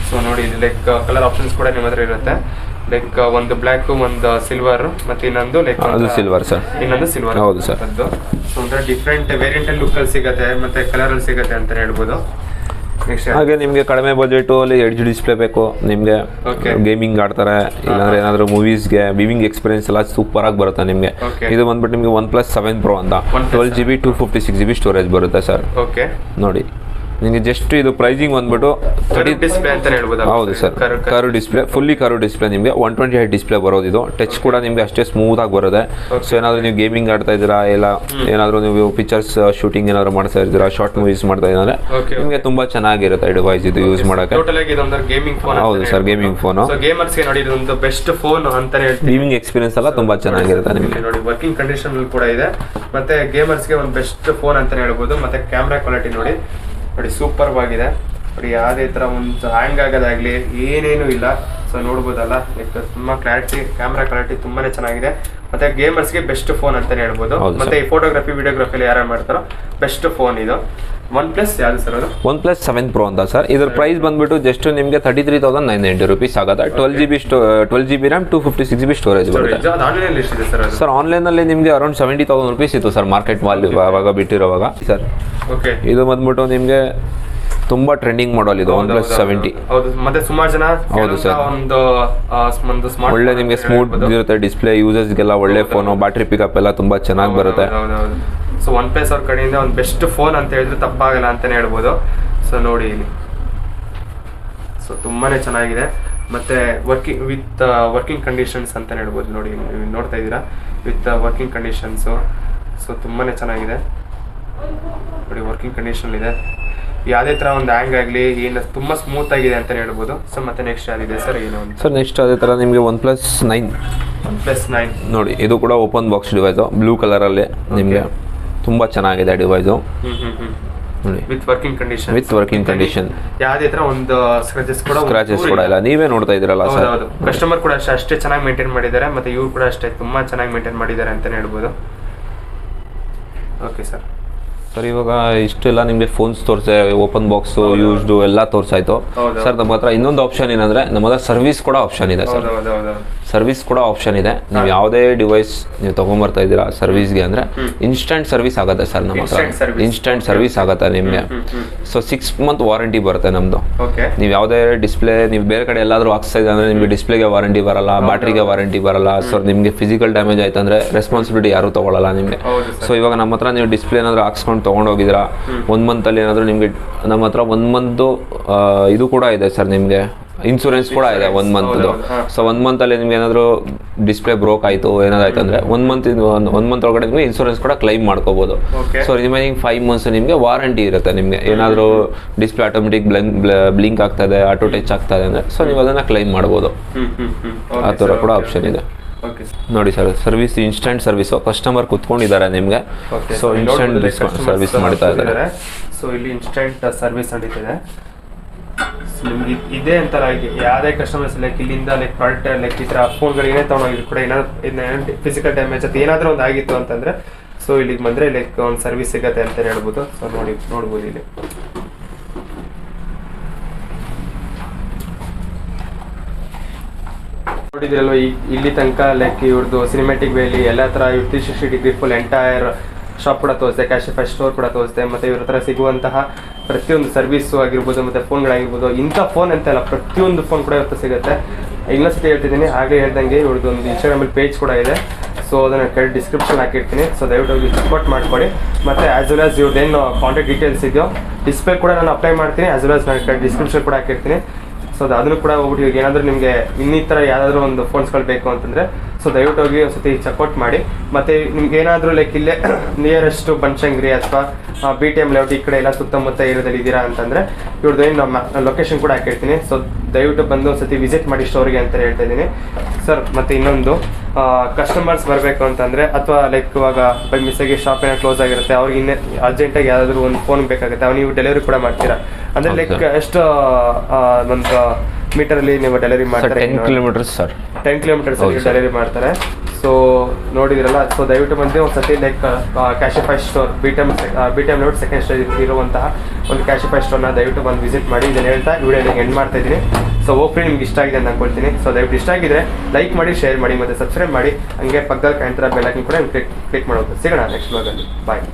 ಸೊ ನೋಡಿ, ಇದು ಲೈಕ್ ಕಲರ್ ಆಪ್ಷನ್ಸ್ ಕೂಡ ನಿಮ್ಮ ಹತ್ರ ಇರುತ್ತೆ. ಲೈಕ್ ಒಂದು ಬ್ಲ್ಯಾಕ್, ಒಂದು ಸಿಲ್ವರ್, ಮತ್ತೆ ಇನ್ನೊಂದು ಲೈಕ್ ಅದು ಸಿಲ್ವರ್ ಸರ್. ಇನ್ನೊಂದು ಸಿಲ್ವರ್. ಹೌದು ಸರ್. ಸೊ ಒಂಥರ ಡಿಫ್ರೆಂಟ್ ವೇರಿಯಂಟ್ ಅಲ್ಲಿ ಲುಕ್ ಅಲ್ಲಿ ಸಿಗುತ್ತೆ, ಮತ್ತೆ ಕಲರ್ ಅಲ್ಲಿ ಸಿಗುತ್ತೆ ಅಂತ ಹೇಳ್ಬೋದು. ಹಾಗೆ ನಿಮಗೆ ಕಡಿಮೆ ಬಜೆಟ್ ಅಲ್ಲಿ ಎಡ್ಜ್ ಡಿಸ್ಪ್ಲೇ ಬೇಕು ನಿಮಗೆ, ಗೇಮಿಂಗ್ ಆಡ್ತಾರೆ ಇಲ್ಲಾಂದ್ರೆ ಏನಾದ್ರು ಮೂವೀಸ್ಗೆ ವಿವಿಂಗ್ ಎಕ್ಸ್ಪೀರಿಯನ್ಸ್ ಎಲ್ಲ ಸೂಪರ್ ಆಗಿ ಬರುತ್ತೆ ನಿಮಗೆ. ಇದು ಬಂದ್ಬಿಟ್ಟು ನಿಮಗೆ OnePlus 7 Pro ಅಂತ 12GB 256GB ಸ್ಟೋರೇಜ್ ಬರುತ್ತೆ ಸರ್. ಓಕೆ ನೋಡಿ, ನಿಮಗೆ ಜಸ್ಟ್ ಇದು ಪ್ರೈಸಿಂಗ್ ಬಂದ್ಬಿಟ್ಟು 30 ಡಿಸ್ಪ್ಲೇ ಅಂತ ಹೇಳ್ಬೋದು. ಹೌದು sir, curve display, fully curve display ನಿಮಗೆ 128 ಡಿಸ್ಪ್ಲೇ ಬರೋದು. ಇದು ಟಚ್ ಕೂಡ ನಿಮಗೆ ಅಷ್ಟೇ ಸ್ಮೂತ್ ಆಗಿ ಬರುತ್ತೆ. ಸೊ ಏನಾದ್ರು ನೀವು ಗೇಮಿಂಗ್ ಆಡ್ತಾ ಇದ್ದೀರಾ, ಇಲ್ಲ ಏನಾದ್ರು ನೀವು ಪಿಕ್ಚರ್ಸ್ ಶೂಟಿಂಗ್ ಏನಾದ್ರು ಮಾಡ್ತಾ ಇದ್ದೀರಾ, ಶಾರ್ಟ್ ಮೂವೀಸ್ ಮಾಡ್ತಾ ಇದ್ದಾರೆ, ನಿಮಗೆ ತುಂಬಾ ಚೆನ್ನಾಗಿರುತ್ತೆ ಡಿವೈಸ್ ಇದು ಯೂಸ್ ಮಾಡಕ್ಕೆ. ಟೋಟಲ್ ಆಗಿ ಇದೊಂದು ಗೇಮಿಂಗ್ ಫೋನ್. ಹೌದು sir, gaming phone. So gamers ಗೆ ನೋಡಿ ಇದೊಂದು ಬೆಸ್ಟ್ ಫೋನ್ ಅಂತ ಹೇಳ್ತೀವಿ. ಗೇಮಿಂಗ್ ಎಕ್ಸ್ಪೀರಿಯನ್ಸ್ ಎಲ್ಲ ತುಂಬಾ ಚೆನ್ನಾಗಿರುತ್ತೆ ನಿಮಗೆ. ನೋಡಿ ವರ್ಕಿಂಗ್ ಕಂಡೀಷನ್ ಕೂಡ ಇದೆ, ಮತ್ತೆ ಗೇಮರ್ಸ್ ಗೆ ಒಂದು ಬೆಸ್ಟ್ ಫೋನ್ ಅಂತ ಹೇಳ್ಬೋದು. ಮತ್ತೆ ಕ್ಯಾಮ್ರಾ ಕ್ವಾಲಿಟಿ ನೋಡಿ ಸೂಪರ್ ಆಗಿದೆ ನೋಡಿ, ಯಾವುದೇ ತರ ಒಂದು ಹ್ಯಾಂಗ್ ಆಗೋದಾಗ್ಲಿ ಏನೇನು ಇಲ್ಲ. ಸೊ ನೋಡ್ಬೋದಲ್ಲ, ಲೈಕ್ ತುಂಬಾ ಕ್ಲಾರಿಟಿ, ಕ್ಯಾಮ್ರಾ ಕ್ಲಾರಿಟಿ ತುಂಬಾನೇ ಚೆನ್ನಾಗಿದೆ. ಮತ್ತೆ ಗೇಮರ್ಸ್ಗೆ ಬೆಸ್ಟ್ ಫೋನ್ ಅಂತಾನೆ ಹೇಳ್ಬೋದು. ಮತ್ತೆ ಈ ಫೋಟೋಗ್ರಫಿ ವಿಡಿಯೋಗ್ರಫಿ ಯಾರು ಮಾಡ್ತಾರೋ ಬೆಸ್ಟ್ ಫೋನ್ ಇದು. OnePlus ಯಾವುದು ಸರ್ ಅದು? OnePlus 7 Pro ಅಂತ ಸರ್. ಇದ್ರ ಪ್ರೈಸ್ ಬಂದ್ಬಿಟ್ಟು ಜಸ್ಟ್ ನಿಮಗೆ 33,990 rupees ಆಗುತ್ತೆ. 12GB RAM 256GB ಸ್ಟೋರೇಜ್ ಬರುತ್ತೆ. ಆನ್ಲೈನ್ ಎಷ್ಟಿದೆ ಸರ್? ಸರ್ ಆನ್ಲೈನ್ ಅಲ್ಲಿ ನಿಮಗೆ ಅರೌಂಡ್ 70,000 rupees ಇತ್ತು ಸರ್ ಮಾರ್ಕೆಟ್ ವ್ಯಾಲ್ಯೂ ಅವಾಗ ಬಿಟ್ಟಿರೋವಾಗ ಸರ್. ಓಕೆ, ಇದು ಬಂದ್ಬಿಟ್ಟು ನಿಮಗೆ ತುಂಬಾ ಟ್ರೆಂಡಿಂಗ್ ಮಾಡಲ್ ಇದು OnePlus 70. ಹೌದು, ಮತ್ತೆ ಸುಮಾರು ಜನ ಹೌದು ಸರ್, ಒಂದು ಸ್ಮಾರ್ಟ್ ಒಳ್ಳೆ ನಿಮಗೆ ಸ್ಮೂತ್ ಇರುತ್ತೆ ಡಿಸ್ಪ್ಲೇ, ಯೂಸರ್ಸ್ಗೆಲ್ಲ ಒಳ್ಳೆ ಫೋನು, ಬ್ಯಾಟ್ರಿ ಪಿಕಪ್ ಎಲ್ಲ ತುಂಬಾ ಚೆನ್ನಾಗಿ ಬರುತ್ತೆ. ಸೊ OnePlus ಅವ್ರ ಕಡೆಯಿಂದ ಒಂದು ಬೆಸ್ಟ್ ಫೋನ್ ಅಂತ ಹೇಳಿದ್ರೆ ತಪ್ಪಾಗಲ್ಲ ಅಂತಾನೆ ಹೇಳ್ಬೋದು. ಸೊ ನೋಡಿ ಇಲ್ಲಿ, ಸೊ ತುಂಬಾನೇ ಚೆನ್ನಾಗಿದೆ. ಮತ್ತೆ ವರ್ಕಿಂಗ್ ಕಂಡೀಷನ್ಸ್ ಅಂತಾನೆ ಹೇಳ್ಬೋದು. ನೋಡಿ ನೀವು ನೋಡ್ತಾ ಇದ್ದೀರಾ, ವಿತ್ ವರ್ಕಿಂಗ್ ಕಂಡೀಷನ್ಸು. ಸೊ ತುಂಬಾನೇ ಚೆನ್ನಾಗಿದೆ ನೋಡಿ, ವರ್ಕಿಂಗ್ ಕಂಡೀಷನ್ ಇದೆ. ಯಾವುದೇ ತರ ಒಂದು ಹ್ಯಾಂಗ್ ಆಗಲಿ ಏನು ತುಂಬಾ ಸ್ಮೂತ್ ಆಗಿದೆ ಅಂತಾನೆ ಹೇಳ್ಬೋದು. ಸೊ ಮತ್ತೆ ನೆಕ್ಸ್ಟ್ ಯಾವ್ದಿದೆ ಸರ್? ಏನು ಸರ್ ನೆಕ್ಸ್ಟ್ ಅದೇ ತರ ನಿಮಗೆ OnePlus 9 ನೋಡಿ, ಇದು ಕೂಡ open box device, blue colour ಅಲ್ಲಿ ನಿಮಗೆ ತುಂಬಾ ಚೆನ್ನಾಗಿದೆ ಡಿವೈಸ್ ನೋಡಿ, ವಿತ್ ವರ್ಕಿಂಗ್ ಕಂಡೀಷನ್. ಯಾವುದೇ ತರ ಒಂದು ಸ್ಕ್ರಾಚಸ್ ಕೂಡ ಇಲ್ಲ, ನೀವೇ ನೋಡ್ತಾ ಇದ್ದೀರಲ್ಲ ಸರ್. ಕಸ್ಟಮರ್ ಕೂಡ ಅಷ್ಟೇ ಚೆನ್ನಾಗಿ ಮೇಂಟೈನ್ ಮಾಡಿದ್ದಾರೆ, ಮತ್ತೆ ಇವ್ರು ಕೂಡ ಅಷ್ಟೇ ತುಂಬಾ ಚೆನ್ನಾಗಿ ಮೇಂಟೈನ್ ಮಾಡಿದ್ದಾರೆ ಅಂತಾನೆ ಹೇಳ್ಬೋದು. Okay sir. ಸರ್ ಇವಾಗ ಇಷ್ಟೆಲ್ಲ ನಿಮಗೆ ಫೋನ್ಸ್ ತೋರಿಸೆ, ಓಪನ್ ಬಾಕ್ಸ್ ಯೂಸ್ಡ್ ಎಲ್ಲ ತೋರಿಸಾಯ್ತು ಸರ್. ನಮ್ಮ ಹತ್ರ ಇನ್ನೊಂದು ಆಪ್ಷನ್ ಏನಂದ್ರೆ ನಮ್ಮ ಹತ್ರ ಸರ್ವಿಸ್ ಕೂಡ ಆಪ್ಷನ್ ಇದೆ ಸರ್. ಸರ್ವಿಸ್ ಕೂಡ ಆಪ್ಷನ್ ಇದೆ. ನೀವು ಯಾವುದೇ ಡಿವೈಸ್ ನೀವು ತಗೊಂಡ್ಬರ್ತಾ ಇದ್ದೀರಾ ಸರ್ವಿಸ್ಗೆ ಅಂದ್ರೆ ಇನ್ಸ್ಟೆಂಟ್ ಸರ್ವಿಸ್ ಆಗುತ್ತೆ ಸರ್. ನಮ್ಮ ಹತ್ರ ಇನ್ಸ್ಟೆಂಟ್ ಸರ್ವಿಸ್ ಆಗುತ್ತೆ ನಿಮಗೆ. ಸೊ 6 month ವಾರಂಟಿ ಬರುತ್ತೆ ನಮ್ದು. ನೀವು ಯಾವುದೇ ಡಿಸ್ಪ್ಲೇ ನೀವು ಬೇರೆ ಕಡೆ ಎಲ್ಲಾದ್ರೂ ಹಾಕ್ಸ್ತಾ ಇದ್ರೆ ಅಂದ್ರೆ ನಿಮಗೆ ಡಿಸ್ಪ್ಲೇಗೆ ವಾರಂಟಿ ಬರಲ್ಲ, ಬ್ಯಾಟ್ರಿಗೆ ವಾರಂಟಿ ಬರಲ್ಲ. ಸೊ ನಿಮಗೆ ಫಿಸಿಕಲ್ ಡ್ಯಾಮೇಜ್ ಆಯ್ತು ಅಂದ್ರೆ ರೆಸ್ಪಾನ್ಸಿಬಿಲಿಟಿ ಯಾರು ತಗೊಳ್ಳಲ್ಲ ನಿಮಗೆ. ಸೊ ಇವಾಗ ನಮ್ಮ ಹತ್ರ ನೀವು ಡಿಸ್ಪ್ಲೇ ಏನಾದ್ರು ಹಾಕ್ಸ್ಕೊಂಡು ತಗೊಂಡೋಗಿದ್ದೀರಾ, 1 month ಅಲ್ಲಿ ಏನಾದ್ರು ನಿಮಗೆ ನಮ್ಮ ಹತ್ರ 1 month ಇದು ಕೂಡ ಇದೆ ಸರ್. ನಿಮಗೆ ಇನ್ಶೂರೆನ್ಸ್ ಕೂಡ ಇದೆ 1 month. ಸೊ 1 month ಅಲ್ಲಿ ನಿಮ್ಗೆ ಏನಾದ್ರು ಡಿಸ್ಪ್ಲೇ ಬ್ರೋಕ್ ಆಯ್ತು ಏನಾದ್ರು ಅಂದ್ರೆ 1 month ಒಳಗಡೆ ನಿಮಗೆ ಇನ್ಶೂರೆನ್ಸ್ ಕೂಡ ಕ್ಲೈಮ್ ಮಾಡ್ಕೋಬಹುದು. ಸೊ ರಿಮೈನಿಂಗ್ 5 months ನಿಮಗೆ ವಾರಂಟಿ ಇರುತ್ತೆ. ನಿಮಗೆ ಏನಾದ್ರು ಡಿಸ್ಪ್ಲೇ ಆಟೋಮೆಟಿಕ್ ಬ್ಲಿಂಕ್ ಆಗ್ತಾ ಇದೆ, ಆಟೋ ಟಚ್ ಆಗ್ತಾ ಇದೆ ಅಂದ್ರೆ ಸೊ ನೀವು ಅದನ್ನ ಕ್ಲೈಮ್ ಮಾಡಬಹುದು. ಆ ಥರ ಕೂಡ ಆಪ್ಷನ್ ಇದೆ ನೋಡಿ sir. Service instant service, customer ಕುತ್ಕೊಂಡಿದ್ದಾರೆ ನಿಮಗೆ. ಸೊ ಇನ್ಸ್ಟೆಂಟ್ ಸರ್ವಿಸ್ ಮಾಡ್ತಾ ಇದ್ದಾರೆ. ಸೊ ಇಲ್ಲಿ ಇನ್ಸ್ಟೆಂಟ್ ಸರ್ವಿಸ್ ನಡೀತಿದೆ ನಿಮ್ಗೆ. ಇದೇ ಅಂತ ಯಾವುದೇ ಕಸ್ಟಮರ್ಸ್ ಲೈಕ್ ಇಲ್ಲಿಂದ ಲೈಕ್ ಪ್ರಾಡಕ್ಟ್ ಲೈಕ್ ಈ ಥರ ಫೋನ್ಗಳಿಗೆ ತೊಗೊಂಡೋಗಿದ್ರು ಕೂಡ ಏನಾದ್ರು ಫಿಸಿಕಲ್ ಡ್ಯಾಮೇಜ್ ಅಥವಾ ಏನಾದರೂ ಒಂದು ಆಗಿತ್ತು ಅಂತಂದ್ರೆ ಸೊ ಇಲ್ಲಿಗೆ ಬಂದರೆ ಲೈಕ್ ಒಂದು ಸರ್ವಿಸ್ ಸಿಗತ್ತೆ ಅಂತ ಹೇಳ್ಬೋದು. ಸೊ ನೋಡ್ಬೋದು ಇಲ್ಲಿ ನೋಡಿದ್ರಲ್ವ ಇಲ್ಲಿ ತನಕ ಲೈಕ್ ಇವ್ರದ್ದು ಸಿನಿಮ್ಯಾಟಿಕ್ ವೇಲಿ ಎಲ್ಲ ಥರ 360 ಡಿಗ್ರಿ ಫುಲ್ ಎಂಟೈರ್ ಶಾಪ್ ಕೂಡ ತೋರಿಸ್ದೆ, ಕ್ಯಾಶಿಫೈ ಸ್ಟೋರ್ ಕೂಡ ತೋರಿಸ್ದೆ. ಮತ್ತು ಇವ್ರ ಹತ್ರ ಸಿಗುವಂತಹ ಪ್ರತಿಯೊಂದು ಸರ್ವಿಸು ಆಗಿರ್ಬೋದು ಮತ್ತು ಫೋನ್ಗಳಾಗಿರ್ಬೋದು, ಇಂಥ ಫೋನ್ ಅಂತೆಲ್ಲ ಪ್ರತಿಯೊಂದು ಫೋನ್ ಕೂಡ ಇವತ್ತು ಸಿಗುತ್ತೆ. ಇನ್ನೊಂದ್ಸತಿ ಹೇಳ್ತಿದ್ದೀನಿ, ಹಾಗೆ ಹೇಳ್ದಂಗೆ ಇವ್ರದ್ದು ಒಂದು ಇನ್ಸ್ಟಾಗ್ರಾಮಲ್ಲಿ ಪೇಜ್ ಕೂಡ ಇದೆ. ಸೊ ಅದನ್ನು ಕೆಳಗೆ ಡಿಸ್ಕ್ರಿಪ್ಷನ್ ಹಾಕಿರ್ತೀನಿ. ಸೊ ದಯವಿಟ್ಟು ಹೋಗಿ ಚೆಕ್ಔಟ್ ಮಾಡ್ಕೊಳ್ಳಿ. ಮತ್ತು ಆ್ಯಸ್ ವೆಲ್ ಆಸ್ ಇವ್ರದ್ದೇನು ಕಾಂಟ್ಯಾಕ್ಟ್ ಡೀಟೇಲ್ಸ್ ಇದೆಯೋ ಡಿಸ್ಪ್ಲೇ ಕೂಡ ನಾನು ಅಪ್ಲೈ ಮಾಡ್ತೀನಿ, ಆ್ಯಸ್ ವೆಲ್ ಆಸ್ ನಾನು ಕೆಳಗೆ ಡಿಸ್ಕ್ರಿಪ್ಷನ್ ಕೂಡ ಹಾಕಿರ್ತೀನಿ. ಸೊ ಅದನ್ನು ಕೂಡ ಹೋಗ್ಬಿಟ್ಟು ಈಗ ಏನಾದರೂ ನಿಮಗೆ ಇನ್ನಿತರ ಯಾವುದಾದ್ರೂ ಒಂದು ಫೋನ್ಸ್ಗಳು ಬೇಕು ಅಂತಂದರೆ ಸೊ ದಯವಿಟ್ಟು ಹೋಗಿ ಒಂದು ಸತಿ ಚೆಕ್ಔಟ್ ಮಾಡಿ. ಮತ್ತು ನಿಮ್ಗೆ ಏನಾದರೂ ಲೈಕ್ ಇಲ್ಲೇ ನಿಯರೆಸ್ಟು ಬನಶಂಕರಿ ಅಥವಾ BTM ಲೇಔಟ್ ಈ ಕಡೆ ಎಲ್ಲ ಸುತ್ತಮುತ್ತ ಏರಿಯಾದಲ್ಲಿ ಇದ್ದೀರಾ ಅಂತಂದರೆ ಇವ್ರದ್ದು ಏನು ನಮ್ಮ ಲೊಕೇಶನ್ ಕೂಡ ಹಾಕಿರ್ತೀನಿ. ಸೊ ದಯವಿಟ್ಟು ಬಂದು ಒಂದು ಸತಿ ವಿಸಿಟ್ ಮಾಡಿ ಸ್ಟೋರಿಗೆ ಅಂತ ಹೇಳ್ತಾ ಇದ್ದೀನಿ ಸರ್. ಮತ್ತು ಇನ್ನೊಂದು ಕಸ್ಟಮರ್ಸ್ ಬರಬೇಕು ಅಂತಂದರೆ ಅಥವಾ ಲೈಕ್ ಇವಾಗ ಬೈ ಮಿಸ್ಸಾಗಿ ಶಾಪ್ ಏನೋ ಕ್ಲೋಸ್ ಆಗಿರುತ್ತೆ, ಅವ್ರಿಗೆ ಇನ್ನೇ ಅರ್ಜೆಂಟಾಗಿ ಯಾವುದಾದ್ರೂ ಒಂದು ಫೋನ್ ಬೇಕಾಗುತ್ತೆ, ಅವ್ರು ನೀವು ಡೆಲಿವರಿ ಕೂಡ ಮಾಡ್ತೀರಾ ಅಂದರೆ ಲೈಕ್ ಎಷ್ಟು ಒಂದು ಮೀಟರಲ್ಲಿ ನೀವು ಡೆಲಿವರಿ ಮಾಡ್ತಾರೆ? 10 ಕಿಲೋಮೀಟರ್ಸ್ ಸರ್, 10 ಕಿಲೋಮೀಟರ್ಸ್ ಡೆಲಿವರಿ ಮಾಡ್ತಾರೆ. ಸೊ ನೋಡಿದ್ರಲ್ಲ, ಸೊ ದಯವಿಟ್ಟು ಬಂದು ಒಂದು ಸತಿ like Cashify store BTM layout second stage ಇರುವಂತಹ ಒಂದು ಕ್ಯಾಶಿಫೈ ಸ್ಟೋರ್ನ ದಯವಿಟ್ಟು ಬಂದು ವಿಸಿಟ್ ಮಾಡಿ. ಇದನ್ನು ಹೇಳ್ತಾ ವಿಡಿಯೋಗೆ ಎಂಡ್ ಮಾಡ್ತಾ ಇದ್ದೀನಿ. ಸೊ ಹೋಪ್ಲಿ ನಿಮ್ಗೆ ಇಷ್ಟ ಆಗಿದೆ ಅಂತ ಅನ್ಕೊಳ್ತೀನಿ. ಸೊ ದಯವಿಟ್ಟು ಇಷ್ಟ ಆಗಿದ್ರೆ ಲೈಕ್ ಮಾಡಿ, ಶೇರ್ ಮಾಡಿ ಮತ್ತು ಸಬ್ಸ್ಕ್ರೈಬ್ ಮಾಡಿ. ಹಂಗೆ ಪಕ್ಕದಲ್ಲಿ ಕಾಣ್ತಿರೋ ಬೆಲ್ ಐಕನ್ ಕೂಡ ಕ್ಲಿಕ್ ಮಾಡೋದು. ಸಿಗೋಣ ನೆಕ್ಸ್ಟ್ ಬ್ಲಾಗಲ್ಲಿ. ಬಾಯ್.